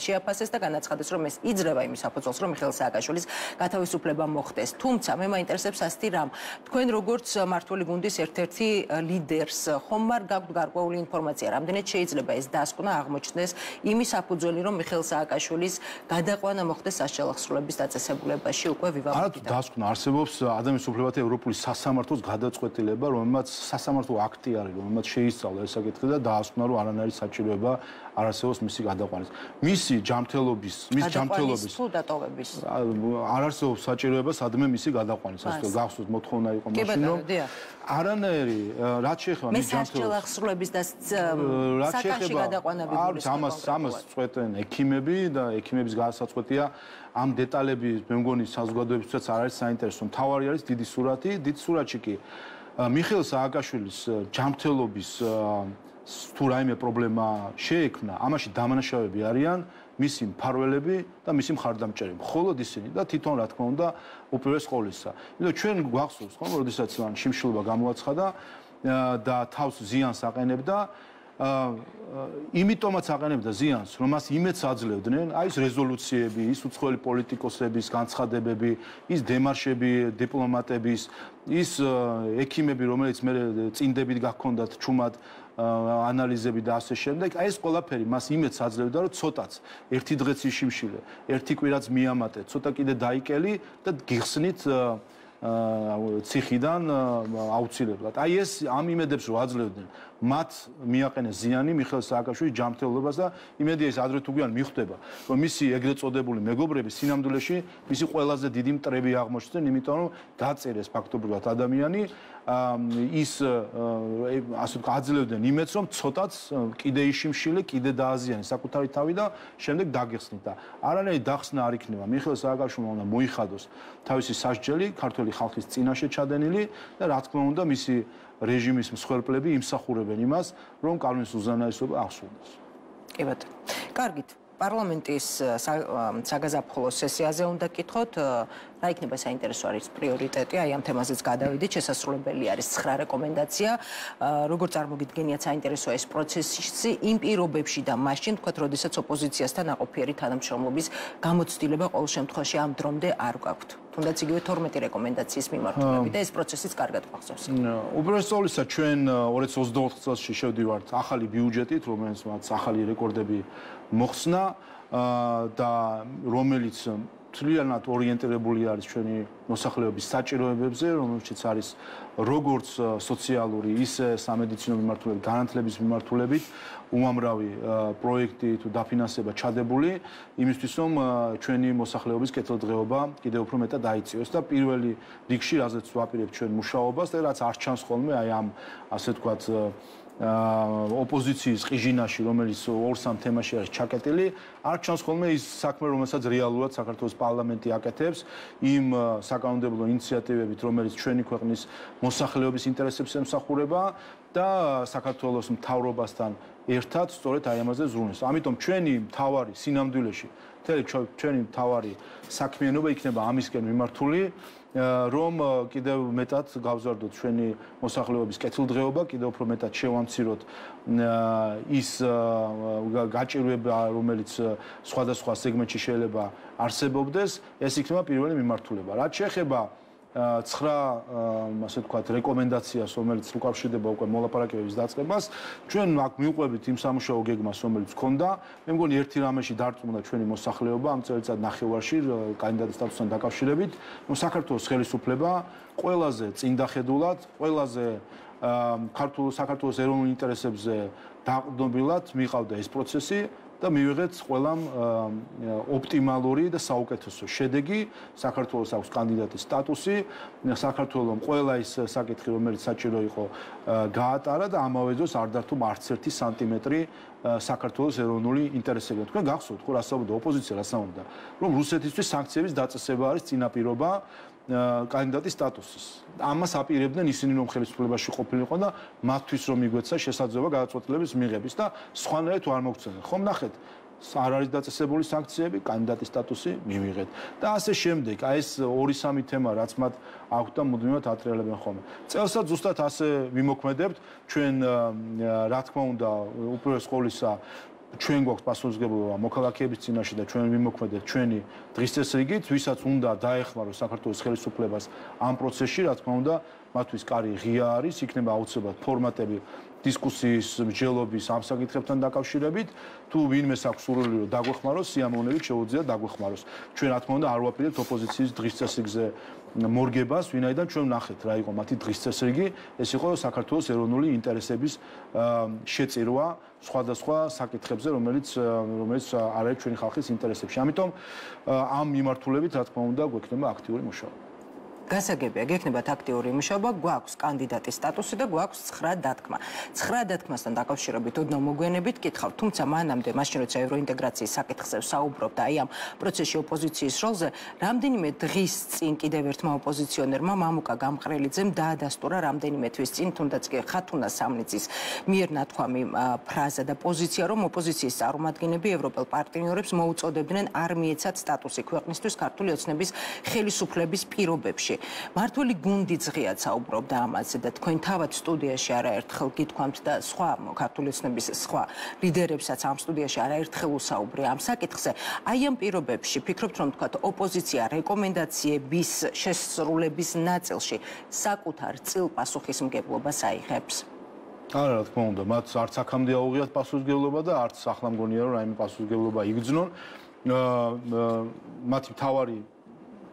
შეაფასეს და განაცხადეს, რომ ეს იძლევა იმის საფუძველს, რომ მიხეილ სააკაშვილის გათავისუფლება მოხდეს. თუმცა მე მაინტერესებს ასეთი რამ. თქვენ როგორც მმართველი გუნდის ერთ-ერთი ლიდერს ხომ არ გაქვთ გარკვეული ინფორმაცია, რამდენად შეიძლება ეს დასკვნა აღმოჩნდეს იმის საფუძველი, რომ მიხეილ სააკაშვილის გადაყვანა მოხდეს საშალახსრულების დაწესებულებაში უკვე ვივაყოთ. არათუ დასკვნა არსებობს ადამიანის უფლებათა ევროპული სასამართლოს გადაწყვეტილება, რომელმაც სასამართლო აქტი არის, რომელმაც შეისწავლა ეს საკითხი და დაასკვნა, რომ არანაირი საჭიროება არ არსებობს მისი გადაყვანის. მისი ჯანმრთელობის თუ დატოვების არ არსებობს საჭიროება სადმე მისი გადაყვანის. ასე გახსოვთ მოთხოვნა იყო მაშინ რომ არანაირი რაც შეეხება მის ჯანმრთელობის და საკანში გადაყვანები არის ამას წვეტენ ექიმები და ექიმების განსაცვეტია ამ დეტალების მე მგონი საზოგადოებისთვის არ არის საინტერესო. მთავარი არის დიდი სურათი, დიდ სურათში კი მიხეილ სააკაშვილის ჯანმრთელობის თუ რაიმე პრობლემა შეექმნა, ამაში დამნაშავეები არიან მისი მფარველები და მისი მხარდამჭერები. მხოლოდ ისინი და თვითონ რა თქმა უნდა უპირველეს ყოვლისა. იმიტომ ჩვენ გვახსოვს ხომ, როდესაც მან შიმშილობა გამოაცხადა და თავს ზიანს აყენებდა იმიტომაც აყენებდა ზიანს, რომ მას იმედს აძლევდნენ, აი ეს რეზოლუციები, ის უცხოელი პოლიტიკოსების განცხადებები, ის დემარშები დიპლომატების, ის ექიმები, რომელიც მე წინდებით გაქონდათ ჩუმად ანალიზები და ასე შემდეგ, აი ეს ყველაფერი მას იმედს აძლევდა, რომ ცოტაც ერთი დღეც იშიმშილე, ერთი კვირაც მიამატე, ცოტა კიდე დაიკელი და გიხსნით ციხიდან აუცილებლად. აი ეს ამ იმედებს რო აძლევდნენ, მათ მიაყენეს ზიანი მიხეილ სააკაშვილის ჯანმრთელობას და იმედია ის ადრე თუ გვიან მიხვდება, რომ მისი ეგრეთ წოდებული მეგობრები სინამდვილეში მისი ყველაზე დიდი მტრები აღმოჩნდნენ, იმიტომ რომ დაწერეს ფაქტობრივად ადამიანი ის ასე ვთქვათ აძლევდნენ იმედს, რომ ცოტაც კიდე იშიმშილე, კიდე დააზიანეს საკუთარი თავი და შემდეგ დაგეხსნით და არანაირი დახსნა არ იქნება. მიხეილ სააკაშვილმა უნდა მოიხადოს თავისი სასჯელი ქართველი ხალხის წინაშე ჩადენილი და რა თქმა უნდა მისი რეჟიმის მსხვერპლები იმსახურებენ იმას, რომ კალვინის უზენაესობა აღსრულდეს. კი ბატონო. კარგით. პარლამენტის საგაზაფხულო სესიაზე უნდა კითხოთ, რა იქნება საინტერესო არის პრიორიტეტი, აი ამ თემაზეც გადავიდით, შესასრულებელი არის 9 რეკომენდაცია, როგორ წარმოგიდგენიათ საინტერესო ეს პროცესი იმ პირობებში და მაშინ, თქვათ, როდესაც ოპოზიციასთან აყოფიერი თანამშრომლობის გამოცდილება ყოველ შემთხვევაში ამ დრომდე არ გვაქვთ. თუნდაც იგივე 12 რეკომენდაციის მიმართულებით და ეს პროცესიც კარგად გვახსოვს. უპირველეს ყოვლისა ჩვენ 2024 წელს შევდივართ ახალი ბიუჯეტით, რომელიც მათ ახალი რეკორდები მოხსნა და რომელიც თლიანად ორიენტირებული არის ჩვენი მოსახლეობის საჭიროებებზე, რომელშიც არის როგორც სოციალური, ისე სამედიცინო მიმართულებით, განათლების მიმართულებით უამრავი პროექტი თუ დაფინანსება ჩადებული იმისთვის, რომ ჩვენი მოსახლეობის კეთილდღეობა კიდევ უფრო მეტად დაიწიოს და პირველი რიგში, რაზეც ვაპირებთ ჩვენ მუშაობას და რაც არ ჩანს ხოლმე აი ამ ასე ვთქვათ ოპოზიციის ყიჟინაში, რომელიც 2-3 თემაში არის ჩაკეტილი, არ ჩანს ხოლმე ის საქმე, რომელსაც რეალურად საქართველოს პარლამენტი აკეთებს იმ საკანონმდებლო ინიციატივებით, რომელიც ჩვენი ქვეყნის მოსახლეობის ინტერესებს ემსახურება და საქართველოს მთავრობასთან ერთად სწორედ აი ამაზე ზრუნავს. ამიტომ ჩვენი მთავარი სინამდვილეში, ჩვენი მთავარი საქმიანობა იქნება ამისკენ მიმართული, რომ კიდევ მეტად გავზარდოთ ჩვენი მოსახლეობის კეთილდღეობა, კიდევ უფრო მეტად შევამციროთ ის გაჭირვება, რომელიც სხვადასხვა სეგმენტში შეიძლება არსებობდეს, ეს იქნება პირველი მიმართულება. რაც შეეხება 9 ასე ვთქვათ რეკომენდაციას, რომელიც უკავშირდება უკვე მოლაპარაკებების დაწყებას, ჩვენ აქ მივყვებით იმ სამუშაო გეგმას, რომელიც ჰქონდა. მე მგონი ერთი რამეში დარწმუნდა ჩვენი მოსახლეობა ამ წელიწად ნახევარში კანდიდატის სტატუსთან დაკავშირებით, რომ საქართველოს ხელისუფლება ყველაზე წინდახედულად, ყველაზე საქართველოს ეროვნულ ინტერესებზე დაყრდნობილად მიყავდა ეს პროცესი და მივიღეთ ყველამ ოპტიმალური და საუკეთესო შედეგი. საქართველოს აქვს კანდიდატის სტატუსი, საქართველოს ყველა ის საკითხი, რომელიც საჭირო იყო, გაატარა და ამავე დროს არ დართო არც ერთი სანტიმეტრი საქართველოს ეროვნული ინტერესებიდან. თქვენ გახსოვთ, ხო, რასაუბრდა ოპოზიცია, რასაუბრდა, რომ რუსეთისთვის სანქციების დაწესება არის წინაპირობა კანდიდატის სტატუსის. ამას აპირებდნენ ისინი, რომ ხელისუფლებაში ყოფილიყო და მათთვის რომ მიგვეცა შესაძლებლობა გადაწყვეტილების მიღების და სხვანაირად არ მოგცემენ. ხომ ნახეთ, არ არის დაწესებული სანქციები, კანდიდატის სტატუსი მივიღეთ და ასე შემდეგ. აი ეს 2-3 თემა, რაც მათ აქვთ და მუდმივად ატრიალებენ ხოლმე. წელსაც ზუსტად ასე ვიმოქმედებთ. ჩვენ რა თქმა უნდა, უპირველეს ყოვლისა ჩვენ გვაქვს პასუხისმგებლობა მოქალაქეების წინაშე და ჩვენ ვიმოქმედებთ ჩვენი დღის წესრიგით, ვისაც უნდა დაეხმაროს საქართველოს ხელისუფლებას ამ პროცესში, რა თქმა უნდა, მათთვის კარი ღია არის, იქნება აუცილებლად ფორმატები დისკუსიის მსჯელობის ამ საკითხებთან დაკავშირებით, თუ ვინმეს აქვს სურვილი რომ დაგვეხმაროს, სიამოვნებით შეუძლია დაგვეხმაროს. ჩვენ რა თქმა უნდა არ ვაპირებთ ოპოზიციის დღის წესრიგზე მორგებას, ვინაიდან ჩვენ ვნახეთ რა იყო მათი დღის წესრიგი, ეს იყო საქართველოს ეროვნული ინტერესების შეწირვა სხვადასხვა საკითხებზე, რომელიც არ არის ჩვენი ხალხის ინტერესებში. ამიტომ ამ მიმართულებით რა თქმა უნდა გვექნება აქტიური მუშაობა. გასაგებია, გექნებათ აქტიური მუშაობა, გვაქვს კანდიდატის სტატუსი და გვაქვს 9 დათქმა. 9 დათქმასთან დაკავშირებით ოდნავ მოგვიანებით კითხავთ, თუმცა მანამდე, მაშინ როცა ევროინტეგრაციის საკითხზე ვსაუბრობთ, აი ამ პროცესში ოპოზიციის როლზე, რამდენიმე დღის წინ კიდევ ერთმა ოპოზიციონერმა მამუკა გამყრელიძემ დაადასტურა რამდენიმე თვის წინ, თუნდაც კი ხათუნა სამნიცის მიერ ნათქვამი ფრაზა და პოზიცია, რომ ოპოზიციის წარმომადგენლები ევროპელ პარტნიორებს მოუწოდებდნენ არ მიეცათ სტატუსი ქვეყნისთვის ქართული ოცნების ხელისუფლების პირობებში. მართველი გუნდი ღიად საუბრობდა ამაზე და თქვენ თავად სტუდიაში არაერთხელ გითქვამთ და სხვა ქართული ოცნების სხვა ლიდერებსაც ამ სტუდიაში არაერთხელ უსაუბრე ამ საკითხზე. აი ამ პირობებში ფიქრობთ რომ თქვათ ოპოზიცია რეკომენდაციების შესრულების ნაწილში საკუთარ წილ პასუხისმგებლობას აიღებს? არა, რა თქმა უნდა, მათ არც აქამდე აუღიათ პასუხისმგებლობა და არც ახლა მგონია რომ რაიმე პასუხისმგებლობა იგრძნონ. მათი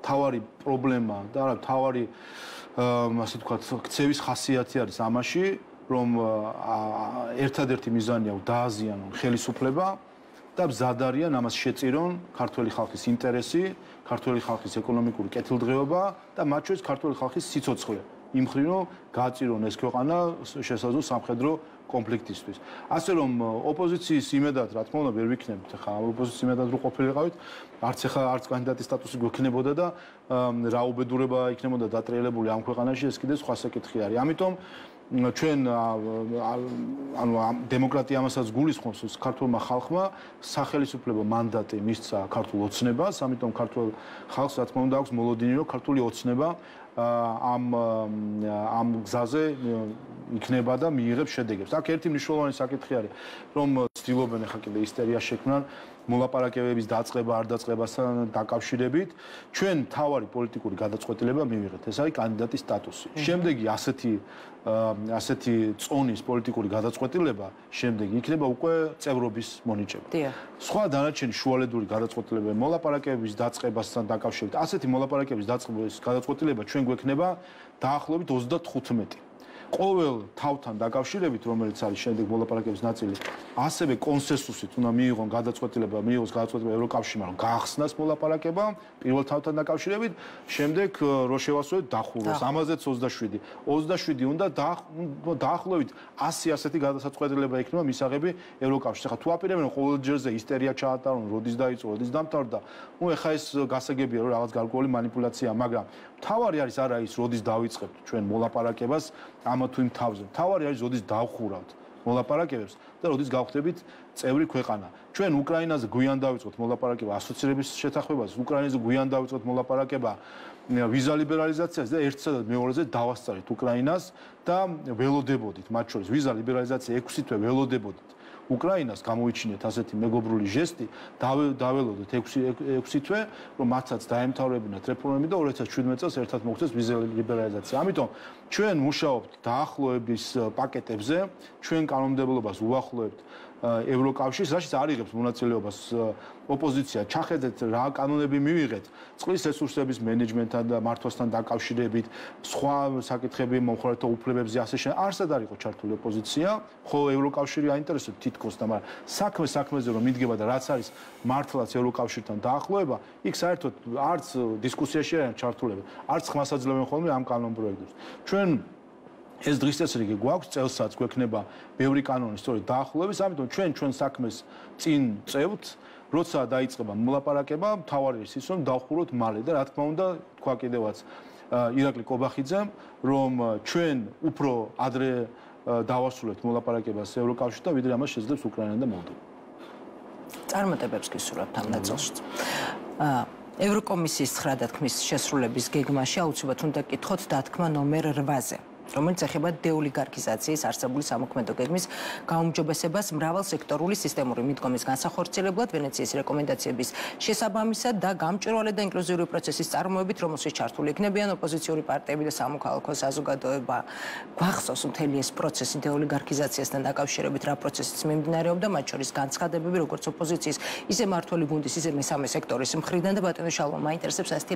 თავარი პრობლემა და რა თავარი ასე ვთქვათ, ქცევის ხასიათი არის ამაში, რომ ერთადერთი მიზანი აქვს დააზიანონ ხელისუფლება და მზად არიან ამას შეწირონ ქართველი ხალხის ინტერესი, ქართველი ხალხის ეკონომიკური კეთილდღეობა და მათ შორის ქართველი ხალხის სიცოცხლე. იმ მხრივ რომ გააწირონ ეს ქვეყანა შესაძლო სამხედრო კონფლიქტისთვის. ასე რომ ოპოზიციის იმედად, რა თქმა უნდა, ვერ ვიქნებით. ხა ოპოზიციის იმედად რო ყოფილიყავით, არც კანდიდატის სტატუსი გვექნებოდა და რა უბედურება იქნებოდა დატრიელებული ამ ქვეყანაში, ეს კიდე სხვა საკითხი არის. ამიტომ ჩვენ ანუ დემოკრატია ამასაც გულისხმობს ქართულმა ხალხმა სახელისუფლებო მანდატი მისცა ქართულ ოცნებას, ამიტომ ქართულ ხალხს რა თქმა უნდა აქვს მოლოდინი რომ ქართული ოცნება ამ გზაზე იქნება და მიიღებს შედეგებს. აქ ერთი მნიშვნელოვანი საკითხი არის, რომ ცდილობენ ახლა კიდე ისტერია შექმნან მოლაპარაკებების დაწყება არ დაწყებასთან დაკავშირებით. ჩვენ თავარი პოლიტიკური გადაწყვეტილება მივიღეთ. ეს არის კანდიდატის სტატუსი. შემდეგი ასეთი წონის პოლიტიკური გადაწყვეტილება შემდეგი იქნება უკვე წევრობის მონიჭება. სხვა დანარჩენი შუალედური გადაწყვეტილება მოლაპარაკებების დაწყებასთან დაკავშირებით. ასეთი მოლაპარაკებების დაწყების გადაწყვეტილება ჩვენ გვექნება დაახლოებით 35. ყოველ თავთან დაკავშირებით, რომელიც არის შემდეგ მოლაპარაკების ნაწილი, ასევე კონსენსუსით უნდა მიიღონ გადაწყვეტილება ევროკავშირმა, რომ გაახსნას მოლაპარაკება პირველ თავთან დაკავშირებით, შემდეგ რო შევასრულოთ დახუროს. ამაზეც 27. 27 უნდა დაახლოებით 100 ასეთი გადაწყვეტილება იქნება მისაღები ევროკავშირს. ახლა თუ აპირებენ რომ ყოველ ჯერზე ისტერია ჩაატარონ, როდის დაიწყო, როდის დამთავრდა, ეხა ეს გასაგებია რომ რაღაც გარკვეული манипуляციაა, მაგრამ თავარი არის არა ის, როდის დავიწყებთ ჩვენ მოლაპარაკებას ამა თუ იმ თავზე. თავარი არის, როდის დავხურავთ მოლაპარაკებებს და როდის გავხდებით წევრი ქვეყანა. ჩვენ უკრაინაზე გვიან დავიწყოთ მოლაპარაკება ასოცირების შეთანხმებას, უკრაინაზე გვიან დავიწყოთ მოლაპარაკება ვიზა ლიბერალიზაციაზე და ერთსა და მეორეზე დავასწარით უკრაინას და ველოდებოდით მათ შორის ვიზა ლიბერალიზაცია 6 თვე ველოდებოდით. უკრაინას გამოიჩინეთ ასეთი მეგობრული ჟესტი, დაველოდოთ 6 თვე, რომ მათაც დაემთავრებინათ რეფორმები და 2017 წელს ერთად მოხდეს ვიზა ლიბერალიზაცია. ამიტომ ჩვენ მუშაობთ დაახლოების პაკეტებზე, ჩვენ კანონმდებლობას უახლოებთ ევროკავშირს, რაშიც არ იღებს მონაწილეობას ოპოზიცია. ჩახედეთ რა კანონები მივიღეთ, წყლის რესურსების მენეჯმენტთან და მართვასთან დაკავშირებით, სხვა საკითხები მომხმარებელთა უფლებებზე ასე შემდეგ. არსად არ იყო ჩართული ოპოზიცია, ხო ევროკავშირი აინტერესებს თითქოს და მაგრამ საქმეზე რომ მიდგება და რაც არის მართლაც ევროკავშირთან დაახლოება, იქ საერთოდ არც დისკუსიაში არიან ჩართულები, არც ხმას აძლევენ ხოლმე ამ კანონპროექტებს. ჩვენ ეს დღის წესრიგი გვაქვს, წელსაც გვექნება ბევრი კანონი სწორედ დაახლოების, ამიტომ ჩვენ საქმეს წინ წევთ, როცა დაიწყება მოლაპარაკება, მთავარი ის რომ დავხუროთ მალე და რა თქმა უნდა, თქვა კიდევაც ირაკლი კობახიძემ, რომ ჩვენ უფრო ადრე დავასრულებთ მოლაპარაკებას ევროკავშირთან, ვიდრე ამას შეძლებს უკრაინა და მოლდოვა. წარმატებებს გისურვებთ ამ ნაწილშიც. ევროკომისიის 9 დათქმის შესრულების გეგმაში აუცილებლად უნდა გკითხოთ დათქმა ნომერ 8-ზე. რომელიც ეხება დეოლიგარქიზაციის არსებული სამოქმედო გეგმის გაუმჯობესებას მრავალსექტორული სისტემური მიდგომის განსახორციელებლად ვენეციის რეკომენდაციების შესაბამისად და გამჭვირვალე და ინკლუზიური პროცესის წარმოებით, რომელშიც ჩართული იქნებიან ოპოზიციური პარტიები და სამოქალაქო საზოგადოება. გვახსოვს მთელი ეს პროცესი დეოლიგარქიზაციასთან დაკავშირებით რა პროცესიც მიმდინარეობდა, მათ შორის განცხადებები როგორც ოპოზიციის, ისე მმართველი გუნდის, ისე მესამე სექტორის მხრიდან და ბატონო შალვა, მაინტერესებს ასეთი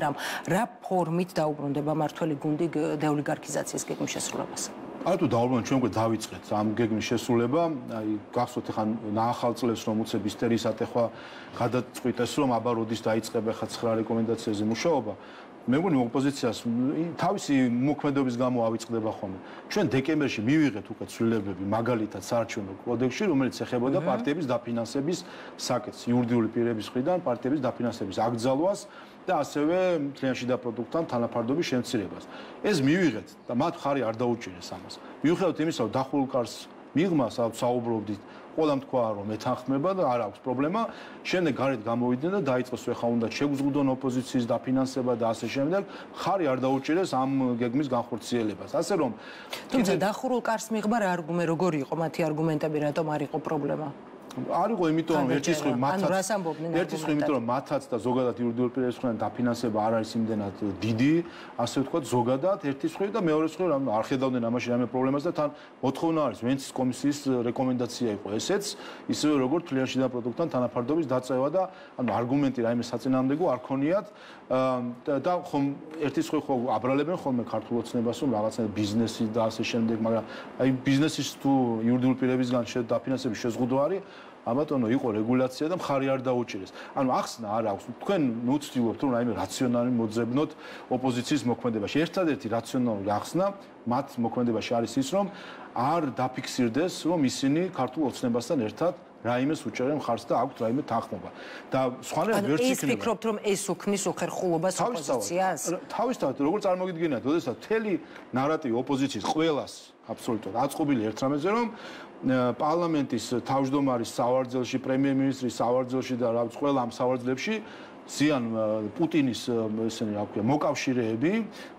რა ფორმით დაუბრუნდება მმართველი გუნდი დეოლიგარქიზაციის გეგმის შესრულებას. არათუ დაუბრუნდეთ, ჩვენ უკვე დავიწყეთ ამ გეგმის შესრულება. აი, გახსოვთ ახლა ნაახალ წლებს რომ უცებ ისტერიის ატეხვა გადაწყვიტეს რომ აბა როდის დაიწყება ახლა 9 რეკომენდაციაზე მუშაობა. მე მგონი ოპოზიციას თავისი მოქმედების გამო ავიწყდება ხოლმე. ჩვენ დეკემბერში მივიღეთ უკვე ცვლილებები, მაგალითად საარჩევნო კოდექსში, რომელიც ეხებოდა პარტიების დაფინანსების საკითხს, იურიდიული პირების მხრიდან პარტიების დაფინანსების აკრძალვას და ასევე მთლიან შიდა პროდუქტთან თანაფარდობის შემცირებას. ეს მივიღეთ და მათ ხარი არ დაუჭირეს ამას. მიუხედავად იმისა, რომ დახურულ კარს მიღმა საუბრობდით, ყველამ თქვა რომ ეთანხმება და არ აქვს პრობლემა. შემდეგ გარეთ გამოვიდნენ და დაიწყეს ხა უნდა შეგზღუდონ ოპოზიციის დაფინანსება და ასე შემდეგ. ხარი არ დაუჭირეს ამ გეგმის განხორციელებას. ასე რომ თუმცა დახურულ კარს მიღმა რა არგუმენტი როგორი იყო მათი არგუმენტები რატომ არ იყო პრობლემა? არ იყო იმიტომ რომ ერთის მხრივ მათაც და ზოგადად იურიდიული პირების მხრიდან დაფინანსება არ არის იმდენად დიდი, ასე ვთქვათ, ზოგადად ერთის მხრივ და მეორეს მხრივ არ ხედავდნენ ამაში რამე პრობლემას და თან მოთხოვნა არის ვენეციის კომისიის რეკომენდაცია იყო ესეც, ისევე როგორც თლიანი შიდა პროდუქტთან თანაფარდობის დაწევა და ანუ არგუმენტი რაიმე საწინააღმდეგო არ ქონიათ და ხომ ერთის მხრივ ხო აბრალებენ ხოლმე ქართულ ოცნებას რომ რაღაცა ბიზნესი და ასე შემდეგ, მაგრამ აი ბიზნესის თუ იურიდიული პირებისგან დაფინანსების შეზღუდვა არის აბატონო იყო რეგულაცია და მხარი არ დაუჭირეს. ანუ ახსნა არ აქვს. თქვენ ვცდილობთ რომ რაიმე რაციონალი მოძებნოთ ოპოზიციის მოქმედებაში. ერთადერთი რაციონალური ახსნა მათ მოქმედებაში არის ის, რომ არ დაფიქსირდეს, რომ ისინი ქართულ ოცნებასთან ერთად რაიმეს უჭერენ მხარს და აქვთ რაიმე თანხმობა. და სხვანაირად ვერც იქნება. ის ფიქრობთ რომ ეს უქმნის უხერხულობას ოპოზიციას? თავისთავად როგორ წარმოგიდგენიათ, როდესაც მთელი ნარატივი ოპოზიციის ყველას აბსოლუტურად აწყობილი ერთ რამეზე რომ პარლამენტის თავმჯდომარის სავარძელში, პრემიერ-მინისტრის სავარძელში და რაღაც ყველა ამ სავარძლებში ზიან პუტინის ესენი რა ქვია მოკავშირეები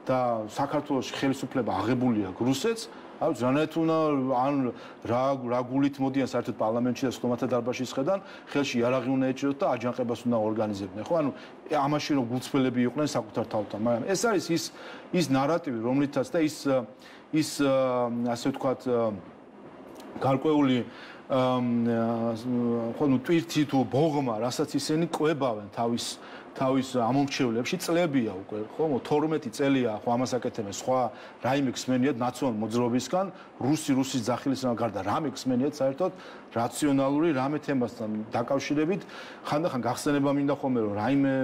და საქართველოს ხელისუფლება აღებულია რუსეთს. აქვს რანაირად უნდა ან რა გულით მოდიან საერთოდ პარლამენტში და სტომათა დარბაზში შეხედან, ხელში იარაღი უნდა ეჭიროთ და აჯანყებას უნდა ორგანიზებდნენ. ხო, ანუ ამაში რომ გულწრფელები იყვნენ საკუთარ თავთან, მაგრამ ეს არის ის ნარატივი, რომლითაც და ის ასე ვთქვათ გარკვეული ხო ნუ ტვირთი თუ ბოღმა, რასაც ისინი ყვებავენ თავის ამომრჩევლებში წლებია უკვე, ხო, 12 წელია ხო ამას აკეთებენ, სხვა რაიმე ხსმენიათ ნაციონალურ მოძრაობისგან, რუსის ძახილისგან გარდა რამე ხსმენიათ საერთოდ რაციონალური რამე თემასთან დაკავშირებით, ხანდახან გახსენება მინდა ხოლმე რომ რაიმე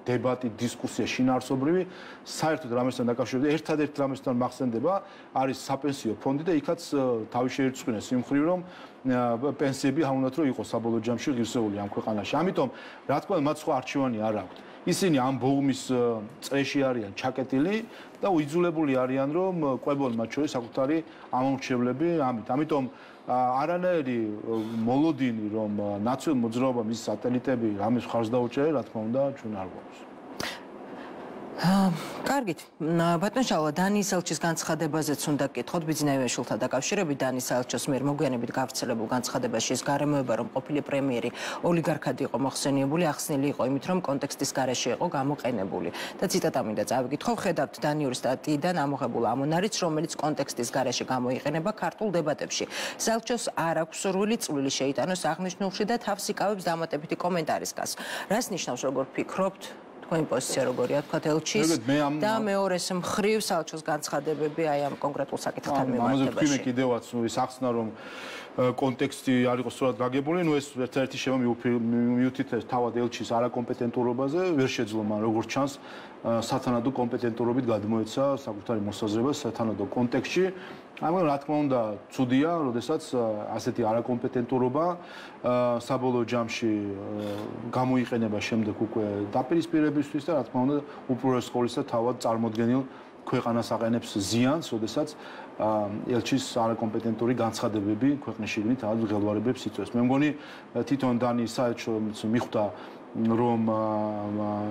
დებატი, დისკუსია შინაარსობრივი საერთოდ რამესთან დაკავშირებით ერთადერთ რამესთან მახსენდება არის საპენსიო ფონდი და იქაც თავი შეირწყვინეს იმ მხრივ რომ პენსიები ჰაუნდათ რომ იყოს საბოლოო ჯამში ღირსეული ამ ქვეყანაში. ამიტომ რა თქმა უნდა მათ სხვა არჩევანი არ აქვთ. ისინი ამ ბოღმის წრეში არიან ჩაკეტილი და უიძულებული არიან რომ ყვებონ მათ შორის საკუთარი ამომრჩევლები ამით. ამიტომ არანაირი მოლოდინი რომ ნაციონალურ მოძრაობამ ის სატელიტები რამის ხარს დაუჭერენ, რა თქმა უნდა, ჩვენ არ გვაქვს. კარგით, ბატონ შალვა, დანიის ელჩის განცხადებაზეც უნდა გკითხოთ ბიძინაევაშვილთან დაკავშირებით. დანიის ელჩის მიერ მოგვიანებით გავრცელებულ განცხადებაში ეს გარემოება, რომ ყოფილი პრემიერი ოლიგარქად იყო მოხსენიებული, ახსნილი იყო იმით, რომ კონტექსტის გარეშე იყო გამოყენებული. და ციტატა მინდა წავიკითხო, ხედავთ დანიური სტატიიდან ამოღებულ ამონარიც, რომელიც კონტექსტის გარეშე გამოიყენება ქართულ დებატებში. ელჩოს არ აქვს სურვილი წვლილი შეიტანოს აღნიშნულში და თავს იკავებს დამატებითი კომენტარისგან. რას ნიშნავს, როგორ ფიქრობთ? თქვენი პოზიცია როგორია, თქვათ ელჩის და მეორეს მხრივ საელჩოს განცხადებები აი ამ კონკრეტულ საკითხთან მიმართებაში. ამაზე თქვი კიდევაც ის ახსნა რომ კონტექსტი არ იყო სწორად გაგებული, ნუ ეს ერთ-ერთი შევა მიუთითებს თავად ელჩის არაკომპეტენტურობაზე, ვერ შეძლო მან როგორც ჩანს სათანადო კომპეტენტურობით გადმოეცა საკუთარი მოსაზრება სათანადო კონტექსტში. ამიტომ რა თქმა უნდა, ცუდია, როდესაც ასეთი არაკომპეტენტურობა საბოლოო ჯამში გამოიყენება შემდეგ უკვე დაპირისპირებისთვის და რა თქმა უნდა, უპირველეს ყოვლისა თავად წარმოდგენილ ქვეყანას აყენებს ზიანს, როდესაც ელჩის არაკომპეტენტური განცხადებები ქვეყნის შიგნით თავად ღელვარებებს იწვევს. მე მგონი თვითონ დანიის საელჩოს მიხვდა რომ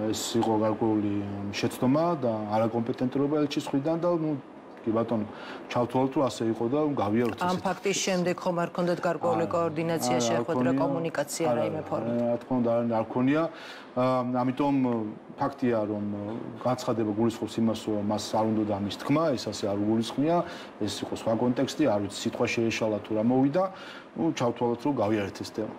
ეს იყო გარკვეული შეცდომა და არაკომპეტენტურობა ელჩის მხრიდან და ნუ კი ბატონო, ჩავთვალოთ რომ ასე იყო და გავიაროთ ამ ფაქტის შემდეგ ხომ არ ქონდათ გარკვეული კოორდინაცია შეხვედრა კომუნიკაცია რაიმე ფორმით? რა თქმა უნდა არ ქონია. ამიტომ ფაქტია რომ განცხადება გულისხმობს იმას რომ მას არ უნდა ამის თქმა, ეს ასე არ გულისხმია, ეს იყო სხვა კონტექსტი, არ ვიცი სიტყვა შეეშალა თუ რა მოვიდა, ჩავთვალოთ რომ გავიარეთ ეს თემა.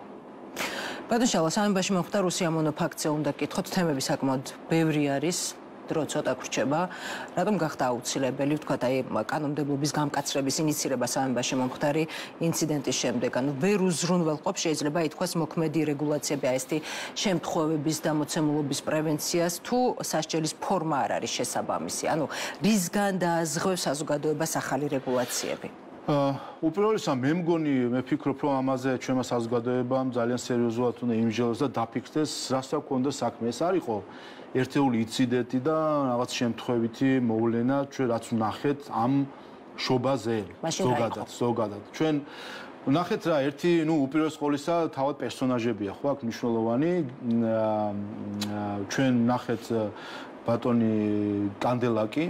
ბატონ შალა, სამებაში მოხდა რუსია მონოფაქცია უნდა გითხოთ, თემები საკმაოდ ბევრი არის. დრო ცოტა გრჩება, რატომ გახდა აუცილებელი, ვთქვათ, აი კანონმდებლობის გამკაცრების ინიცირება სამებაში მომხდარი ინციდენტის შემდეგ, ანუ ვერ უზრუნველყოფ შეიძლება ითქვას მოქმედი რეგულაციები ესეთი შემთხვევების დამოცემულობის პრევენციას თუ სასჯელის ფორმა არ არის შესაბამისი, ანუ რისგან დააზღვევს საზოგადოებას ახალი რეგულაციები? უპირველესად მე მგონი, მე ვფიქრობ, რომ ამაზე ჩვენმა საზოგადოებამ ძალიან სერიოზულად უნდა იმსჯელოს და დაფიქრდეს, რასაც ქონდა საქმე. ეს არ იყო ერთეული ინციდენტი და რაღაც შემთხვევითი მოვლენა, ჩვენ რაც ვნახეთ ამ შობაზე, ზოგადად. ჩვენ ვნახეთ რა, ერთი, უპირველეს ყოვლისა, თავად პერსონაჟებია, ხო, აქ მნიშვნელოვანი. ჩვენ ვნახეთ ბატონი კანდელაკი,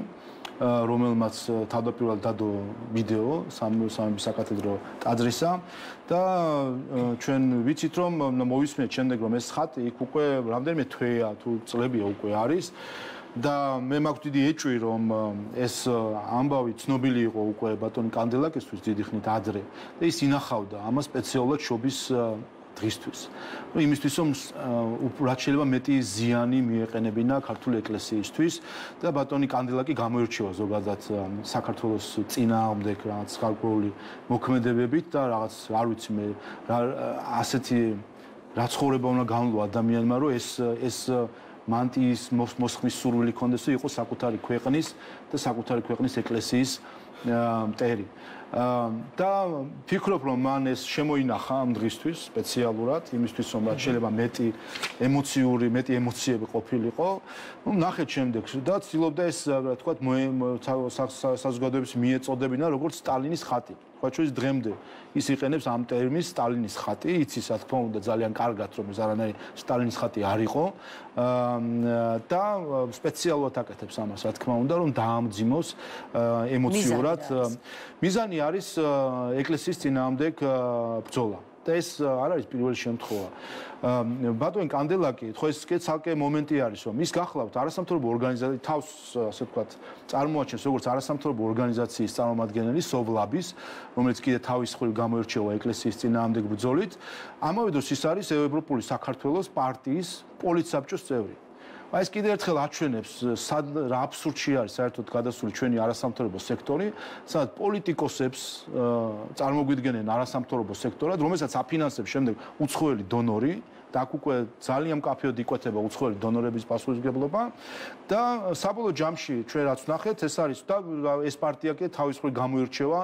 რომელმაც თავდაპირველად დადო ვიდეო სამების საკათედრო ტაძრისა და ჩვენ ვიცით რომ მოვისმენთ შემდეგ რომ ეს ხატი იქ უკვე რამდენიმე თვეა თუ წლებია უკვე არის და მე მაქვს დიდი ეჭვი რომ ეს ამბავი ცნობილი იყო უკვე ბატონი კანდელაკისთვის დიდი ხნით ადრე და ის ინახავდა ამას სპეციალურად შობის დღისთვის. იმისთვის რომ რაც შეიძლება მეტი ზიანი მიეყენებინა ქართული ეკლესიისთვის და ბატონი კანდელაკი გამოირჩევა ზოგადად საქართველოს წინააღმდეგ რაღაც გარკვეული მოქმედებებით და რაღაც არ ვიცი მე ასეთი რა ცხოვრება უნდა განვლო ადამიანმა რომ ეს მანტიის მოსხმის სურვილი ქონდეს და იყოს საკუთარი ქვეყნის და საკუთარი ქვეყნის ეკლესიის მტერი. და ფიქრობ რომ მან ეს შემოინახა ამ დღისთვის სპეციალურად იმისთვის რომ შეიძლება მეტი ემოციები ყოფილიყო. ნახეთ შემდეგ და ცდილობდა ეს რა თქვა საზოგადოების მიეწოდებინა როგორც სტალინის ხატი. ხოჩუის დღემდე ის იყენებს ამ ტერმინს სტალინის ხატი, იცის რა თქმა უნდა ძალიან კარგად რომ ეს არანაირი სტალინის ხატი არ იყო და სპეციალურად აკეთებს ამას რა თქმა უნდა რომ დაამძიმოს ემოციურად. მიზანი არის ეკლესიის წინააღმდეგ ბრძოლა. და ეს არ არის პირველი შემთხვევა. ბატონი კანდელაკი, ხო ეს კი ცალკე მომენტი არის, რომ ის გახლავთ არასამთავრობო ორგანიზაციის თავს, ასე ვთქვათ, წარმოაჩენს როგორც არასამთავრობო ორგანიზაციის წარმომადგენელი სოვლაბის, რომელიც კიდე თავის მხრივ გამოირჩევა ეკლესიის წინააღმდეგ ბრძოლით. ამავე დროს ის არის ევროპული საქართველოს პარტიის პოლიტსაბჭოს წევრი. ეს კიდე ერთხელ აჩვენებს რა აბსურდში არის საერთოდ გადასული ჩვენი არასამთავრობო სექტორი, სადაც პოლიტიკოსებს წარმოგვიდგენენ არასამთავრობო სექტორად, რომელსაც აფინანსებს შემდეგ უცხოელი დონორი და აქ უკვე ძალიან მკაფიოდ იკვეთება უცხოელი დონორების პასუხისმგებლობა და საბოლოო ჯამში ჩვენ რაც ვნახეთ, ეს არის და ეს პარტია კი თავის მხრივ გამოირჩევა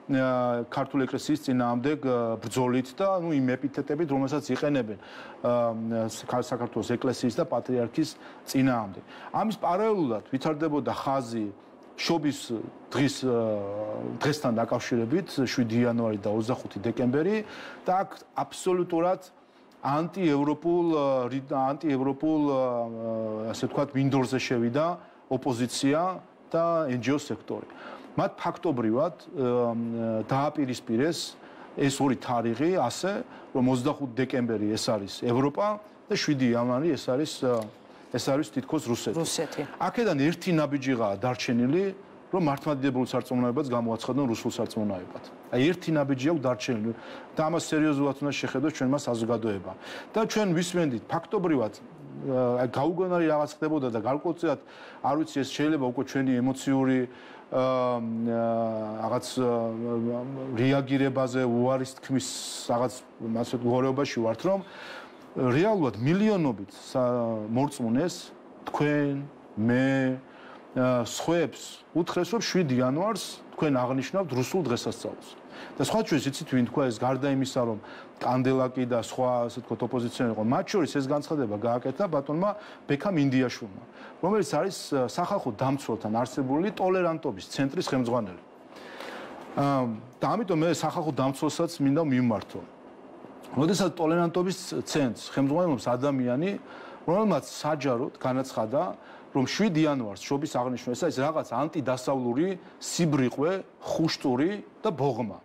ქართული ეკლესიის წინააღმდეგ ბრძოლით და იმ ეპითეტებით, რომელსაც იყენებენ საქართველოს ეკლესიის და პატრიარქის წინააღმდეგ. ამის პარალელურად ვითარდებოდა ხაზი შობის დღესთან დაკავშირებით 7 იანვარი და 25 დეკემბერი და აქ აბსოლუტურად ანტიევროპულ ასე ვთქვათ მინდორზე შევიდა ოპოზიცია და NGO სექტორი. მათ ფაქტობრივად დააპირისპირეს ეს ორი თარიღი ასე რომ 25 დეკემბერი ეს არის ევროპა და 7 იანვარი ეს არის თითქოს რუსეთი. აქედან ერთი ნაბიჯიღაა დარჩენილი რომ მართლმადიდებლურ სარწმუნოებაც გამოაცხადონ რუსულ სარწმუნოებად. აი ერთი ნაბიჯი აქვს დარჩენილი და ამას სერიოზულად უნდა შეხედოს ჩვენმა საზოგადოებამ. და ჩვენ ვისმენდით ფაქტობრივად გაუგონარი რაღაც ხდებოდა და გარკვეულწილად არ ვიცი ეს შეიძლება უკვე ჩვენი ემოციური რაღაც რეაგირებაზე უარის თქმის რაღაც ასე გორეობაში ვართ რომ რეალურად მილიონობით მორწმუნეს თქვენ მე სხვებს უთხრეს რომ 7 იანვარს თქვენ აღნიშნავთ რუსულ დღესასწაულს. და სხვა ჩვენს იცით ვინ თქვა ეს გარდა იმისა რომ კანდელაკი და სხვა ასე ვთქვათ ოპოზიციონერი იყო მათ შორის ეს განცხადება გააკეთა ბატონმა ბექამ ინდიაშვილმა რომელიც არის სახალხო დამცველთან არსებული ტოლერანტობის ცენტრის ხელმძღვანელი. და ამიტომ მე სახალხო დამცველსაც მინდა მიმართო. როდესაც ტოლერანტობის ცენტრს ხელმძღვანელობს ადამიანი რომელმაც საჯაროდ განაცხადა რომ 7 იანვარს შობის აღნიშვნა ეს რაღაც ანტიდასავლური სიბრიყვე, ხუშტური და ბოღმა.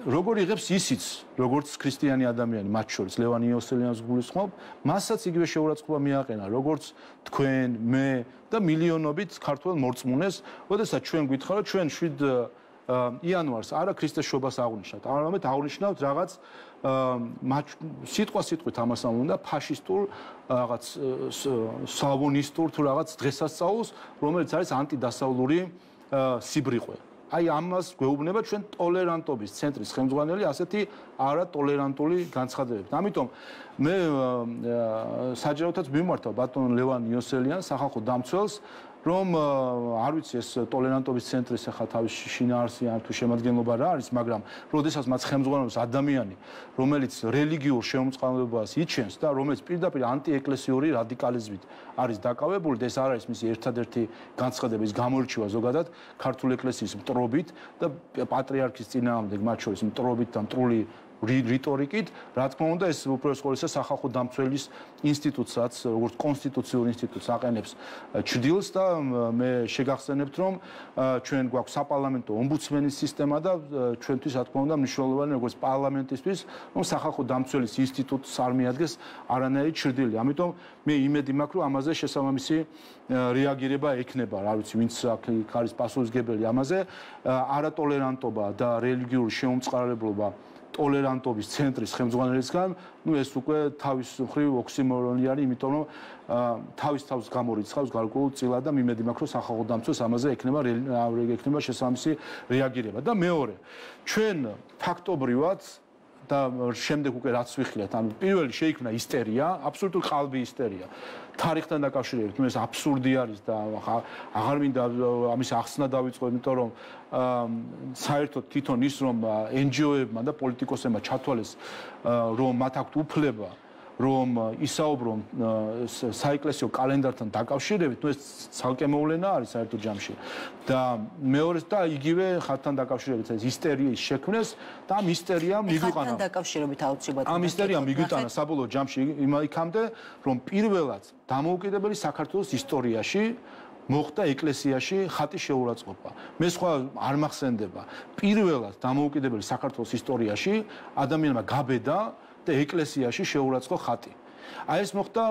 როგორ იღებს ისიც, როგორც ქრისტიანი ადამიანი, მათ შორის ლევან იოსელიანს გულისხმობ, მასაც იგივე შეურაცხყოფა მიაყენა, როგორც თქვენ, მე და მილიონობით ქართველ მორწმუნეს, როდესაც ჩვენ გითხარით, ჩვენ 7 იანვარს არა ქრისტეს შობას აღვნიშნავთ, არამედ აღვნიშნავთ რაღაც სიტყვით ამას ამბობდა ფაშისტურ რაღაც სლავონისტურ თუ რაღაც დღესასწაულს, რომელიც არის ანტიდასავლური სიბრიყვე. აი ამას გვეუბნება ჩვენ ტოლერანტობის ცენტრის ხელმძღვანელი ასეთი არატოლერანტული განცხადებებით. ამიტომ მე საჯაროთაც მიმართავ ბატონ ლევან იოსელიანს, სახალხო დამცველს, რომ არ ვიცი ეს ტოლერანტობის ცენტრის ახლა თავის შინაარსი ან თუ შემადგენლობა რა არის, მაგრამ როდესაც მათ ხელმძღვანელობს ადამიანი, რომელიც რელიგიურ შეუმწყალებლობას იჩენს და რომელიც პირდაპირ ანტიეკლესიური რადიკალიზმით არის დაკავებული და ეს არ არის მისი ერთადერთი განცხადება, ის გამოირჩევა ზოგადად ქართული ეკლესიის მტრობით და პატრიარქის წინააღმდეგ მათ შორის მტრობით და მტრული რიტორიკით, რა თქმა უნდა, ეს უპირველეს ყოვლისა სახალხო დამცველის ინსტიტუტსაც, როგორც კონსტიტუციურ ინსტიტუტს აყენებს ჩრდილს და მე შეგახსენებთ, რომ ჩვენ გვაქვს საპარლამენტო ომბუდსმენის სისტემა და ჩვენთვის, რა თქმა უნდა, მნიშვნელოვანი როგორც პარლამენტისთვის, რომ სახალხო დამცველის ინსტიტუტს არ მიადგეს არანაირი ჩრდილი. ამიტომ მე იმედი მაქვს, რომ ამაზე შესაბამისი რეაგირება ექნება, რა ვიცი, ვინც აქ არის პასუხისმგებელი ამაზე, არატოლერანტობა და რელიგიური შეუმწყალებლობა ტოლერანტობის ცენტრის ხელმძღვანელისგან, ეს უკვე თავის მხრივ ოქსიმორონი არის, იმიტომ რომ თავის თავს გამორიცხავს გარკვეულ წილად და მიმედი მაქვს, რომ სახალხო დამცველს ამაზე ექნება შესაბამისი რეაგირება. და მეორე, ჩვენ ფაქტობრივად და შემდეგ უკვე რაც ვიხილეთ, ანუ პირველი შეიქმნა ისტერია, აბსოლუტური ყალბი ისტერია. თარიღთან დაკავშირებით, ეს აბსურდი არის და აღარ მინდა ამის ახსნა დავიწყო, იმიტომ რომ საერთოდ თვითონ ის რომ NGO-ებმა და პოლიტიკოსებმა ჩათვალეს, რომ მათ აქვთ უფლება რომ ისაუბრონ საეკლესიო კალენდართან დაკავშირებით, ეს ცალკე მოვლენა არის საერთო ჯამში. და მეორე და იგივე ხათთან დაკავშირებით ეს ისტერიის შექმნეს და ამ ისტერიამ მიგვიყანა. ხათთან დაკავშირებით აუცილებლად. ამ ისტერიამ მიგვიტანა საბოლოო ჯამში იმიქამდე, რომ პირველად დამოუკიდებელი საქართველოს ისტორიაში მოხდა ეკლესიაში ხატის შეურაცხყოფა. მე სხვა არ მახსენდება. პირველად დამოუკიდებელი საქართველოს ისტორიაში ადამიანმა გაბედა და ეკლესიაში შეურაცხო ხატი. აი ეს მოხდა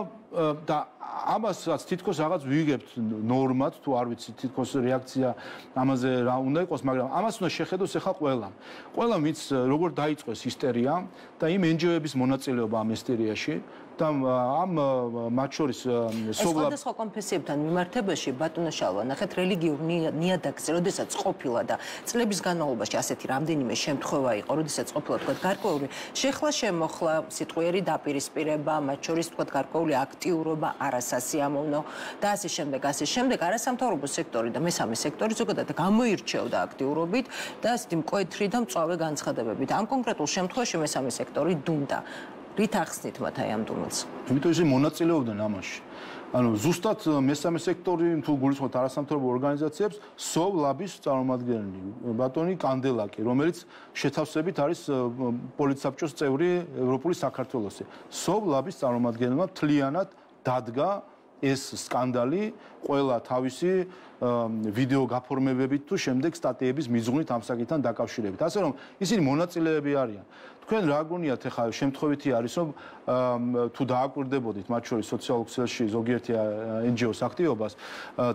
და ამასაც თითქოს რაღაც ვიგებთ ნორმად, თუ არ ვიცი, თითქოს რეაქცია ამაზე რა უნდა იყოს, მაგრამ ამას უნდა შეხედოს ახლა ყველამ. ყველამ ვინც როგორ დაიწყო ეს ისტერია და იმ NGO-ების მონაწილეობა ამ ისტერიაში და ამ მათ შორის სხვადასხვა კონფესიებთან მიმართებაში ბატონო შალვა, ნახეთ რელიგიურ ნიადაგზე, როდესაც ყოფილა და წლების განმავლობაში ასეთი რამდენიმე შემთხვევა იყო, როდესაც ყოფილა თქვა გარკვეული შეხლა-შემოხლა, სიტყვიერი დაპირისპირება, მათ შორის თქვა გარკვეული აქტიურობა, არასასიამოვნო და ასე შემდეგ, არასამთავრობო სექტორი და მესამე სექტორი ზოგადად გამოირჩეოდა აქტიურობით და ასეთი მკვეთრი და მწვავე განცხადებებით. ამ კონკრეტულ შემთხვევაში მესამე სექტორი დუმდა. რით ახსნით მათ აი ამ დუმილს? იმიტომ ისინი მონაწილეობდნენ ამაში. ანუ ზუსტად მესამე სექტორი თუ გულისხმობთ არასამთავრობო ორგანიზაციებს, SOVLAB-ის წარმომადგენელი ბატონი კანდელაკი, რომელიც შეთავსებით არის პოლიტსაბჭოს წევრი ევროპული საქართველოსი. SOVLAB-ის წარმომადგენელმა მთლიანად დადგა ეს სკანდალი ყველა თავისი ვიდეო გაფორმებებით თუ შემდეგ სტატიების მიზღვნით ამ საკითხთან დაკავშირებით. ასე რომ ისინი მონაწილეები არიან. თქვენ რა გონიათ ახლა შემთხვევითი არის რომ თუ დააკვირდებოდით მათ შორის სოციალურ ქსელში ზოგიერთი NGO-ს აქტივობას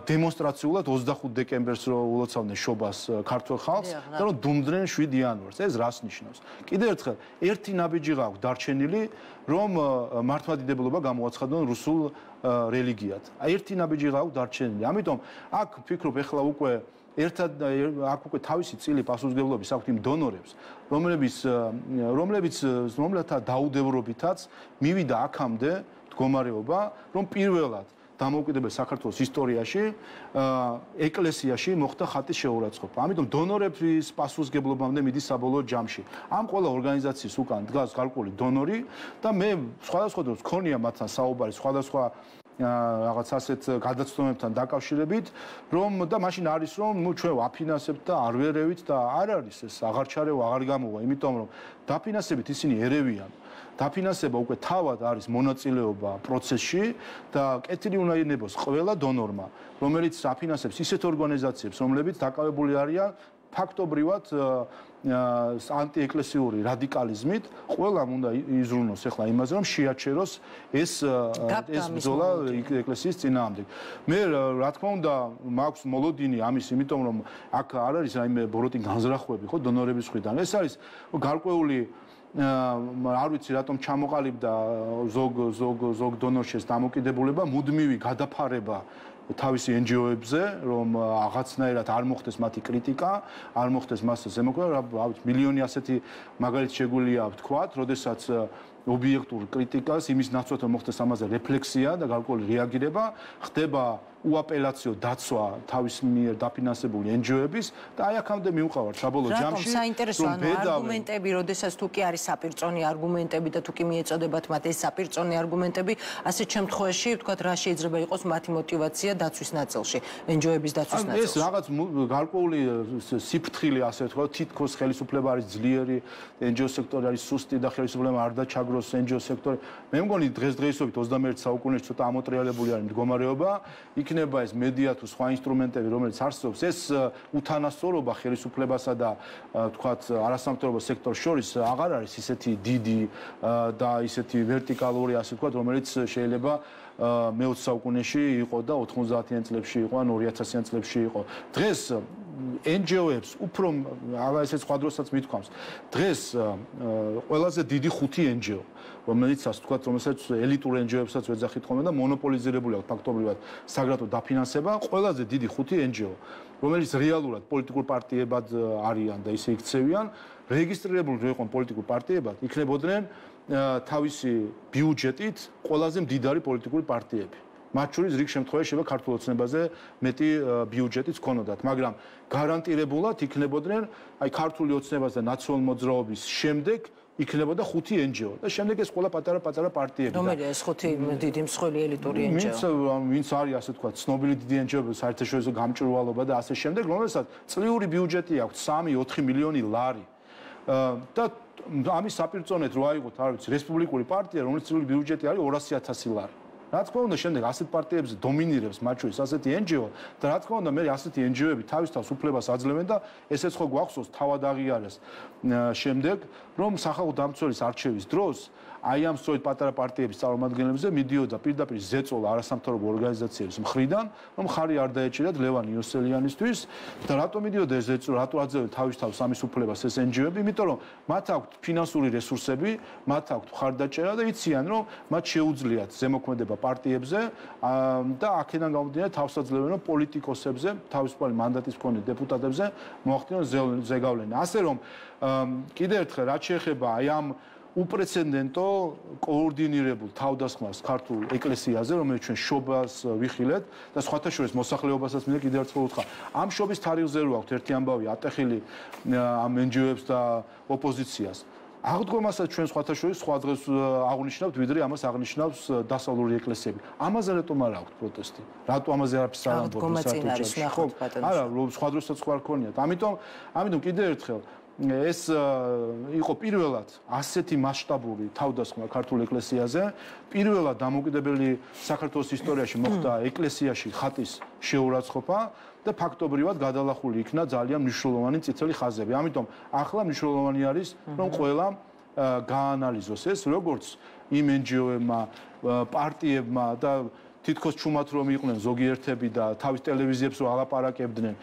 დემონსტრაციულად 25 დეკემბერს რო ულოცავდნენ შობას ქართულ ხალხს და რომ დუმდნენ 7 იანვარს. ეს რას ნიშნავს? კიდევ ერთხელ ერთი ნაბიჯი გაქვს დარჩენილი რომ მართლმადიდებლობა გამოაცხადონ რუსულ რელიგიად. ერთი ნაბიჯი გაქვს დარჩენილი. ამიტომ აქ ვფიქრობ ახლა უკვე ერთად აქ უკვე თავისი წილი პასუხისმგებლობის აქვთ იმ დონორებს, რომლებთა დაუდევრობითაც მივიდა აქამდე მდგომარეობა, რომ პირველად დამოუკიდებელ საქართველოს ისტორიაში ეკლესიაში მოხდა ხატის შეურაცხყოფა. ამიტომ დონორების პასუხისმგებლობამდე მიდის საბოლოო ჯამში. ამ ყველა ორგანიზაციის უკან დგას გარკვეული დონორი და მე სხვადასხვა დროს მქონია მათთან საუბარი სხვადასხვა რაღაც ასეთ გადაცდომებთან დაკავშირებით, რომ და მაშინ არის რომ ჩვენ ვაფინანსებთ და არ ვერევით და არ არის ეს აღარ ჩარევა, აღარ გამოვა, იმიტომ რომ დაფინანსებით ისინი ერევიან. დაფინანსება უკვე თავად არის მონაწილეობა პროცესში და კეთილი უნდა იქნებოს ყველა დონორმა, რომელიც აფინანსებს ისეთ ორგანიზაციებს, რომლებიც დაკავებული არიან ფაქტობრივად ანტიეკლესიური რადიკალიზმით, ყველამ უნდა იზრუნოს ახლა იმაზე, რომ შეაჩეროს ეს ბრძოლა ეკლესიის წინააღმდეგ. მე რა თქმა უნდა მაქვს მოლოდინი ამის, იმიტომ რომ აქ არ არის რაიმე ბოროტი განზრახვები ხო დონორების მხრიდან. ეს არის გარკვეული არ ვიცი რატომ ჩამოყალიბდა ზოგ დონორშეს დამოკიდებულება, მუდმივი გადაფარება თავისი NGO-ებზე, რომ აღაცნაირად არ მოხდეს მათი კრიტიკა, არ მოხდეს მასზე ზემოქმედება, რა ვიცი, მილიონი ასეთი მაგალითი შეგვიძლია ვთქვათ, როდესაც ობიექტურ კრიტიკას, იმის ნაცვლად რომ მოხდეს ამაზე რეფლექსია და გარკვეული რეაგირება, ხდება უაპელაციო დაცვა თავის მიერ დაფინანსებული NGO-ების და აი აქამდე მივყავართ საბოლოო ჯამში. საინტერესო არგუმენტები, როდესაც თუ კი არის საპირწონე არგუმენტები და თუ კი მიეწოდებათ მათ ეს საპირწონე არგუმენტები, ასეთ შემთხვევაში ვთქვათ, რა შეიძლება იყოს მათი мотиваცია დაცვის ნაწილში, NGO-ების დაცვის ნაწილში. ეს რაღაც გარკვეული სიფრთხილე ასე ვთქვათ, თითქოს ხელისუფლება არის ძლიერი, NGO სექტორი არის სუსტი და ხელისუფლება არ დაჩაგროს NGO სექტორი. მე მგონი დღესდღეობით 21 საუკუნეში ცოტა ამოტრიალებული არის მდგომარეობა. იქნება ეს მედია თუ სხვა ინსტრუმენტები, რომელიც არსებობს, ეს უთანასწორობა ხელისუფლებასა და თქვათ არასამთავრობო სექტორს შორის აღარ არის ისეთი დიდი და ისეთი ვერტიკალური, ასე ვთქვათ, რომელიც შეიძლება მე-20 საუკუნეში იყო და 90-იან წლებში იყო, ან 2000-იან წლებში იყო. დღეს NGO-ებს უფრო აღარ ესე სხვა დროსაც მithქვამს. დღეს ყველაზე დიდი 5 NGO, რომელიცაც ვთქვათ, რომელსაც ელიტურ NGO-ებსაც ვეძახით ხოლმე და მონოპოლიზირებული აქვს ფაქტობრივად საგრაფო დაფინანსება, ყველაზე დიდი 5 NGO, რომელიც რეალურად პოლიტიკურ პარტიებად არიან და ისე იქცევიან, რეგისტრირებული რო იყვნენ პოლიტიკურ პარტიებად, იქნებოდნენ თავისი ბიუჯეტით ყველაზე მდიდარი პოლიტიკური პარტიები. მათ შორის რიგ შემთხვევაში შეიძლება ქართულ ოცნებაზე მეტი ბიუჯეტიც ქონოდათ, მაგრამ გარანტირებულად იქნებოდნენ აი ქართული ოცნებას და ნაციონალ მოძრაობის შემდეგ იქნებოდა 5 NGO და შემდეგ ეს ყველა პატარა პარტიები. რომელია ეს 5 დიდი მსხვილი ელიტური NGO? ვინც არის ასე თქვა ცნობილი დიდი NGO-ები, საერთაშორისო გამჭვირვალობა და ასე შემდეგ, რომელსაც წლიური ბიუჯეტი აქვს 3-4 მილიონი ლარი. და ამის საპირწონედ რო აიღოთ, არ ვიცი, რესპუბლიკური პარტია, რომელიც წლიური ბიუჯეტი არის 200,000 ლარი. რა თქმა უნდა, შემდეგ ასეთ პარტიებზე დომინირებს მათ შორის ასეთი NGO და რა თქმა უნდა, მე ასეთი NGO-ები თავის თავს უფლებას აძლევენ და ესეც ხო გვახსოვს თავად აღიარეს შემდეგ, რომ სახალხო დამცველის არჩევის დროს აი ამ სწორედ პატარა პარტიების წარმომადგენლებზე მიდიოდა პირდაპირ ზეწოლა არასამთავრობო ორგანიზაციების მხრიდან, რომ ხარი არ დაეჭირათ ლევან იოსელიანისთვის და რატომ მიდიოდა ეს ზეწოლა, რატო აძლევენ თავის თავს ამის უფლებას ეს NGO-ები, იმიტომ რომ მათ აქვთ ფინანსური რესურსები, მათ აქვთ მხარდაჭერა და იციან, რომ მათ შეუძლიათ ზემოქმედება პარტიებზე და აქედან გამომდინარე თავს აძლევენ, რომ პოლიტიკოსებზე, თავისუფალი მანდატის მქონე დეპუტატებზე მოახდინონ ზეგავლენა. ასე რომ კიდევ ერთხელ რაც შეეხება აი ამ უპრეცედენტო კოორდინირებულ თავდასხმას ქართულ ეკლესიაზე, რომელიც ჩვენ შობას ვიხილეთ და სხვათა შორის მოსახლეობასაც მინდა კიდევ ერთხელ უთხრა. ამ შობის თარიღზე რო აქვთ ერთი ამბავი ატეხილი ამ NGO-ებს და ოპოზიციას. აღდგომასაც ჩვენ სხვათა შორის სხვა დღეს აღნიშნავთ, ვიდრე ამას აღნიშნავს დასავლური ეკლესიები. ამაზე რატომ არ აქვთ პროტესტი? რატო ამაზე არაფერს არ ამბობთ საერთოდ? ხო, არა, სხვა დროსაც სხვა არ ქონიათ. ამიტომ კიდევ ერთხელ ეს იყო პირველად ასეთი მასშტაბური თავდასხმა ქართულ ეკლესიაზე. პირველად დამოუკიდებელი საქართველოს ისტორიაში მოხდა ეკლესიაში ხატის შეურაცხყოფა და ფაქტობრივად გადალახული იქნა ძალიან მნიშვნელოვანი წითელი ხაზები. ამიტომ ახლა მნიშვნელოვანი არის, რომ ყველამ გაანალიზოს ეს, როგორც იმ NGO-ებმა, პარტიებმა და თითქოს ჩუმად რომ იყვნენ ზოგიერთები და თავის ტელევიზიებს რო ალაპარაკებდნენ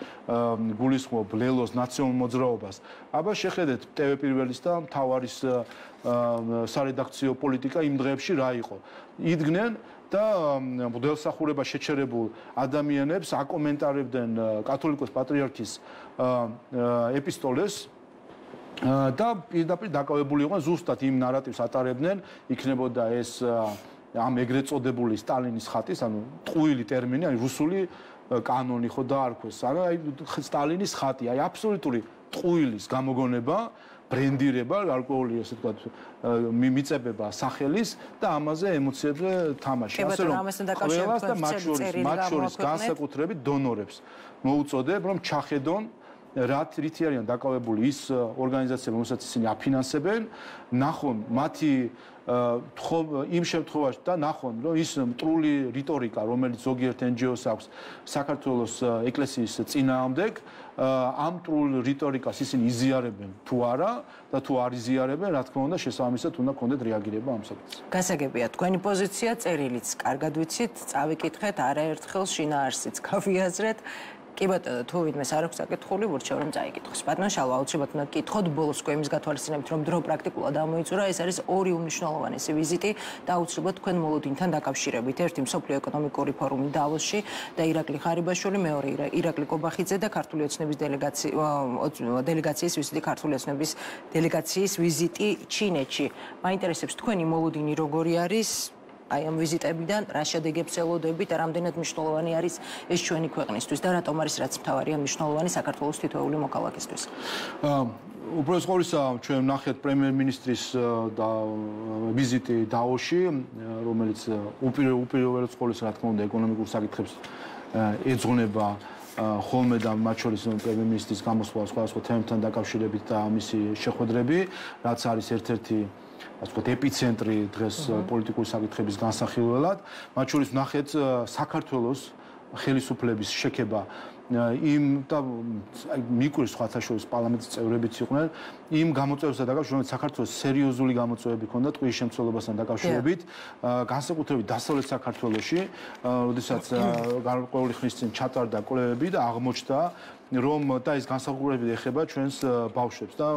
გულისხმობ ლელოს ნაციონალურ მოძრაობას. აბა შეხედეთ TV პირველის და მთავარის სარედაქციო პოლიტიკა იმ დღეებში რა იყო. იდგნენ და მღვდელსახურება შეჩერებულ ადამიანებს აკომენტარებდნენ კათოლიკოს პატრიარქის ეპისტოლეს და პირდაპირ დაკავებული იყვნენ ზუსტად იმ ნარატივს ატარებდნენ, იქნებოდა ეს ამ ეგრეთ წოდებული სტალინის ხატის, ანუ ტყუილი ტერმინი, აი რუსული კანონი ხო დაარქვეს, არა აი სტალინის ხატი, აი აბსოლუტური ტყუილის გამოგონება ბრენდირება, გარკვეული ესე ვთქვათ, მიწებება სახელის და ამაზე ემოციებზე თამაში. ასე რომ ყველას და მათ შორის განსაკუთრებით დონორებს მოუწოდებ, რომ ჩახედონ რითი არიან დაკავებული ის ორგანიზაციები, რომელსაც ისინი აფინანსებენ, ნახონ მათი იმ შემთხვევაში და ნახონ, რომ ის მტრული რიტორიკა, რომელიც ზოგიერთ NGO-ს აქვს საქართველოს ეკლესიის წინააღმდეგ, ამ მტრულ რიტორიკას ისინი იზიარებენ თუ არა და თუ არ იზიარებენ, რა თქმა უნდა, შესაბამისად უნდა კონდეთ რეაგირება ამ საკითხზე. გასაგებია, თქვენი პოზიცია წერილიც კარგად ვიცით, წავიკითხეთ, არაერთხელ შინაარსიც გავიაზრეთ. კი ბატონო, თუ ვინმეს არ აქვს საკითხული, ვურჩევ რომ წაიკითხოს. ბატონო შალვა, აუცილებლად უნდა გკითხოთ, ბოლოს გვემის გათვალისწინებით, რომ დრო პრაქტიკულად ამოიწურა, ეს არის ორი უმნიშვნელოვანესი ვიზიტი და აუცილებლად თქვენ მოლოდინთან დაკავშირებით. ერთი მსოფლიო ეკონომიკური ფორუმი დავოსში და ირაკლი ღარიბაშვილი, მეორე ირაკლი კობახიძე და ქართული ოცნების დელეგაციის ვიზიტი, ქართული ოცნების დელეგაციის ვიზიტი ჩინეთში. მაინტერესებს თქვენი მოლოდინი როგორი არის? აი ამ ვიზიტებიდან რა შედეგებს ელოდებით და რამდენად მნიშვნელოვანი არის ეს ჩვენი ქვეყნისთვის და რატომ არის რაც მთავარია მნიშვნელოვანი საქართველოს თითოეული მოქალაქისთვის. უბრალოდ ყოველისა ჩვენ ნახეთ პრემიერ-მინისტრის და ვიზიტი დავოსში, რომელიც უპირველეს ყოვლისა რა თქმა უნდა ეკონომიკურ საკითხებს ეძღვნება ხოლმე და მათ შორის პრემიერ-მინისტრის გამოსვლა სხვადასხვა თემებთან დაკავშირებით და მისი შეხვედრები, რაც არის ერთ-ერთი ასე ვთქვათ, ეპიცენტრი დღეს პოლიტიკური საკითხების განსახილველად. მათ შორის ნახეთ საქართველოს ხელისუფლების შექება იმ და მიკურის სხვათა შორის პარლამენტის წევრებიც იყვნენ იმ გამოწვევებთან დაკავშირებით, საქართველოს სერიოზული გამოწვევები ჰქონდა ტყუის შემცველობასთან დაკავშირებით, განსაკუთრებით დასავლეთ საქართველოში, როდესაც გარკვეული ხნის წინ ჩატარდა კვლევები და აღმოჩნდა რომ და ის განსაკუთრებით ეხება ჩვენს ბავშვებს და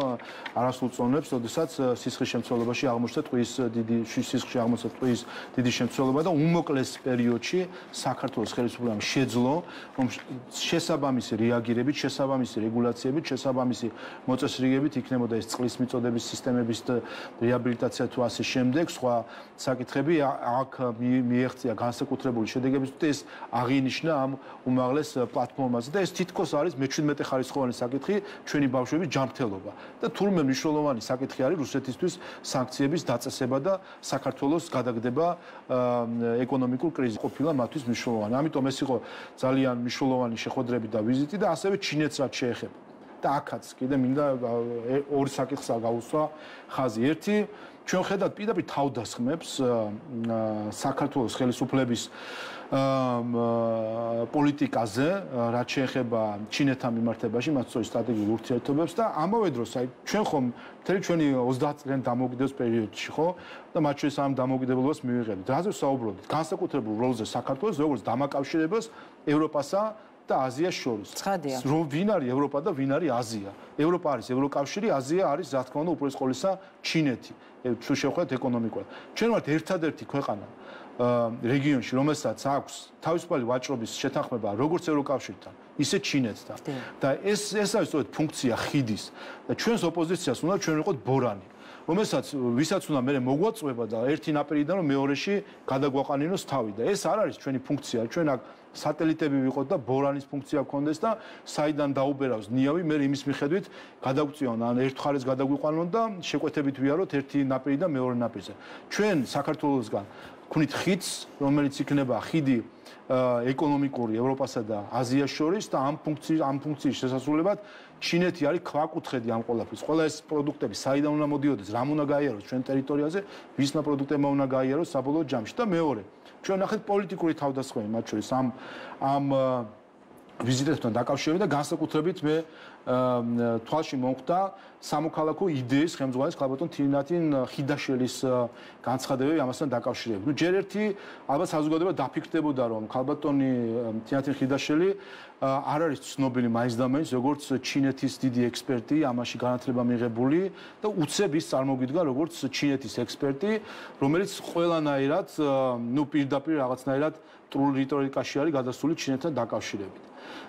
არასრულ წონებს, როდესაც სისხლის შემცველობაში აღმოჩნდა ტყუის დიდი შემცველობა და უმოკლეს პერიოდში საქართველოს ხელისუფლებამ შეძლო რომ შესაბამისი რეაგირებით, შესაბამისი რეგულაციებით, შესაბამისი მოწესრიგებით იქნებოდა ეს წყლის მიწოდების სისტემების რეაბილიტაცია თუ ასე შემდეგ, სხვა საკითხები აქ მიეღწია განსაკუთრებული შედეგების და ეს აღინიშნა ამ უმაღლეს პლატფორმაზე და ეს თითქოს არის მე-17 ხარისხოვანი საკითხი ჩვენი ბავშვების ჯანმრთელობა და თურმე მნიშვნელოვანი საკითხი არის რუსეთისთვის სანქციების დაწესება და საქართველოს გადაგდება ეკონომიკურ კრიზისში ყოფილა მათთვის მნიშვნელოვანი. ამიტომ ეს იყო ძალიან მნიშვნელოვანი შეხვედრები და ვიზიტი და ასევე ჩინეთს რაც შეეხება. და აქაც კიდე მინდა ორი საკითხსა გავუსვა ხაზი. ერთი ჩვენ ხედავთ პირდაპირ თავდასხმებს საქართველოს ხელისუფლების პოლიტიკაზე, რაც შეეხება ჩინეთთან მიმართებაში, მათ სწორედ სტრატეგიულ ურთიერთობებს და ამავე დროს, აი ჩვენ ხომ მთელი ჩვენი 30 წლიანი დამოუკიდებლობის პერიოდში ხო და მათ შორის ამ დამოუკიდებლობას მივიღებთ. რაზე ვსაუბრობთ? განსაკუთრებულ როლზე საქართველოს როგორც დამაკავშირებას ევროპასა და აზიას შორის. რომ ვინ არის ევროპა და ვინ არის აზია? ევროპა არის ევროკავშირი, აზია არის რა თქმა უნდა უპირველეს ყოვლისა ჩინეთი. თუ შევხვდეთ ეკონომიკურად. ჩვენ ვართ ერთადერთი ქვეყანა რეგიონში, რომელსაც აქვს თავისუფალი ვაჭრობის შეთანხმება როგორც ევროკავშირთან, ისე ჩინეთთან. და ეს არის სწორედ ფუნქცია ხიდის. და ჩვენს ოპოზიციას უნდა ჩვენ ვიყოთ ბორანი. რომელსაც ვისაც უნდა მე მოგვაწვება და ერთი ნაპირიდან რომ მეორეში გადაგვაყანინოს თავი და ეს არ არის ჩვენი ფუნქცია. ჩვენ აქ სატელიტები ვიყოთ და ბორანის ფუნქცია გქონდეს და საიდან დაუბერავს ნიავი, მე იმის მიხედვით გადავწიონ, ან ერთ ხარეს გადაგვიყვანონ და შეკვეთებით ვიაროთ ერთი ნაპირიდან მეორე ნაპირზე. ჩვენ საქართველოსგან ვქნით ხიდს, რომელიც იქნება ხიდი ეკონომიკური ევროპასა და აზიას შორის და ამ ფუნქციის შესასრულებლად ჩინეთი არის ქვაკუთხედი ამ ყველაფრის. ყველა ეს პროდუქტები საიდან უნდა მოდიოდეს, რამ უნდა გაიაროს ჩვენ ტერიტორიაზე, ვისმა პროდუქტებმა უნდა გაიაროს საბოლოო ჯამში და მეორე ჩვენ ნახეთ პოლიტიკური თავდასხმები მათ შორის ამ ვიზიტებთან დაკავშირებით და განსაკუთრებით მე თვალში მომხვდა სამოქალაქო idеის ხელმძღვანელის ქალბატონ თინათინ ხიდაშელის განცხადებები ამასთან დაკავშირებით. ნუ ჯერ ერთი ალბათ საზოგადოება დაფიქრდებოდა რომ ქალბატონი თინათინ ხიდაშელი არ არის ცნობილი მაინც და მაინც როგორც ჩინეთის დიდი ექსპერტი, ამაში განათლება მიღებული და უცებ ის წარმოგვიდგა როგორც ჩინეთის ექსპერტი, რომელიც ყველანაირად, ნუ პირდაპირ რაღაცნაირად მტრულ რიტორიკაში არის გადასული ჩინეთთან დაკავშირებით.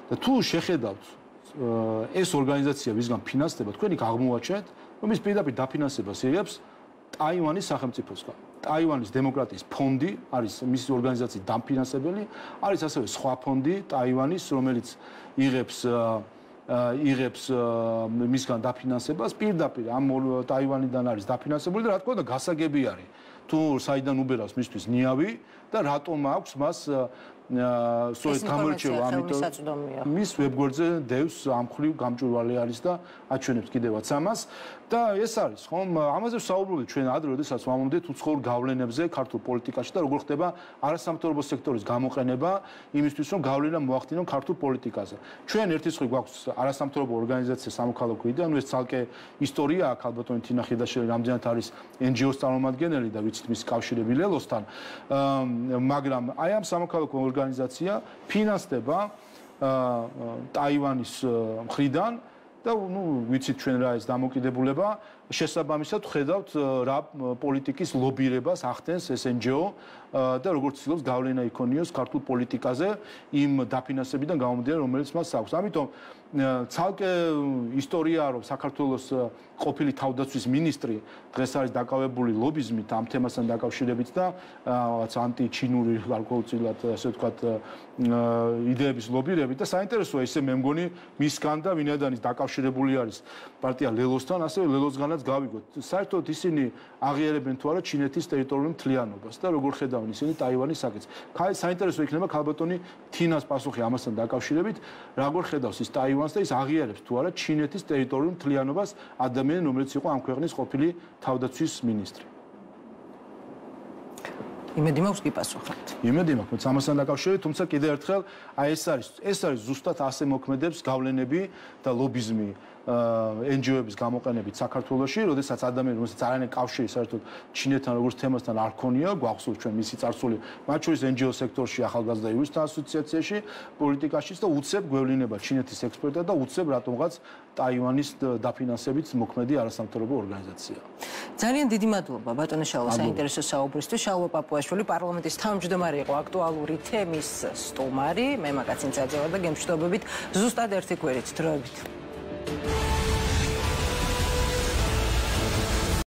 და თუ შეხედავთ ეს ორგანიზაცია ვისგან ფინანსდება, თქვენ იქ აღმოვაჩენთ, რომ ის პირდაპირ დაფინანსებას იღებს ტაივანის სახელმწიფოსგან. ტაივანის დემოკრატიის ფონდი არის მისი ორგანიზაციის დამფინანსებელი, არის ასევე სხვა ფონდი ტაივანის, რომელიც იღებს იღებს მისგან დაფინანსებას, პირდაპირ ამ ტაივანიდან არის დაფინანსებული და რა თქმა უნდა გასაგები არის თუ საიდან უბერავს მისთვის ნიავი და რატომ აქვს მას სწორედ გამორჩევა, ამიტომ მის ვებგვერდზე დევს ამ ხრივ გამჭვირვალე არის და აჩვენებს კიდევაც ამას და ეს არის ხომ ამაზე ვსაუბრობთ ჩვენ ადრე როდესაც ვამომდეთ უცხოურ გავლენებზე ქართულ პოლიტიკაში და როგორ ხდება არასამთავრობო სექტორის გამოყენება იმისთვის რომ გავლენა მოახდინონ ქართულ პოლიტიკაზე. ჩვენ ერთის ხრი გვაქვს არასამთავრობო ორგანიზაცია სამოქალაქოიდან, ანუ ეს ცალკე ისტორია აქ ალბათ თინა ხიდაშელი რამდენად არის NGO-ს წარმომადგენელი და ვიცით მის კავშირები ლელოსთან, მაგრამ აი ამ სამოქალაქო ორგანიზაცია ფინანსდება ტაივანის მხრიდან და ვიცით ჩვენ რა ეს დამოკიდებულება შესაბამისად ხედავთ რა პოლიტიკის ლობირებას ახდენს ეს NGO და როგორც ცდილობს გავლენა იქონიოს ქართულ პოლიტიკაზე იმ დაფინანსებიდან გამომდინარე რომელიც მას აქვს. ამიტომ ცალკე ისტორია რომ საქართველოს ყოფილი თავდაცვის მინისტრი დღეს არის დაკავებული ლობიზმით ამ თემასთან დაკავშირებით და რაღაც ანტიჩინური გარკვეულწილად ასე ვთქვათ იდეების ლობირებით და საინტერესოა ისე მე მგონი მისგან და ვინაიდან ის დაკავშირებული არის პარტია ლელოსთან ასევე ლელოსგანაც გავიგოთ. საერთოდ ისინი აღიარებენ თუ არა ჩინეთის ტერიტორიულ მთლიანობას და როგორ ხედავენ ისინი ტაივანის საკითხს. საინტერესო იქნება ქალბატონი თინას პასუხი ამასთან დაკავშირებით, როგორ ხედავს ის ტაივანს და ის აღიარებს თუ არა ჩინეთის ტერიტორიულ მთლიანობას ადამიანი, რომელიც იყო ამ ქვეყნის ყოფილი თავდაცვის მინისტრი. იმედი მაქვს გიპასუხებთ. იმედი მაქვს ამასთან დაკავშირებით, თუმცა კიდევ ერთხელ აი ეს არის ზუსტად ასე მოქმედებს გავლენები და ლობიზმი NGO-ების გამოყენებით საქართველოში, როდესაც ადამიანი, რომელსაც არანაირი კავშირი საერთოდ ჩინეთთან როგორც თემასთან არ ქონია, გვახსოვს ჩვენ მისი წარსული, მათ შორის NGO სექტორში, ახალგაზრდა იურისტთა ასოციაციაში, პოლიტიკაში და უცებ გვევლინება ჩინეთის ექსპერტად და უცებ რატომღაც ტაივანის დაფინანსებით მოქმედი არასამთავრობო ორგანიზაცია. ძალიან დიდი მადლობა ბატონო შალვა საინტერესო საუბრისთვის. შალვა პაპუაშვილი პარლამენტის თავმჯდომარე იყო აქტუალური თემის სტუმარი, მე მაგაცინცაძე ვარ და გემშვიდობებით ზუსტად ერთი კვირით დროებით.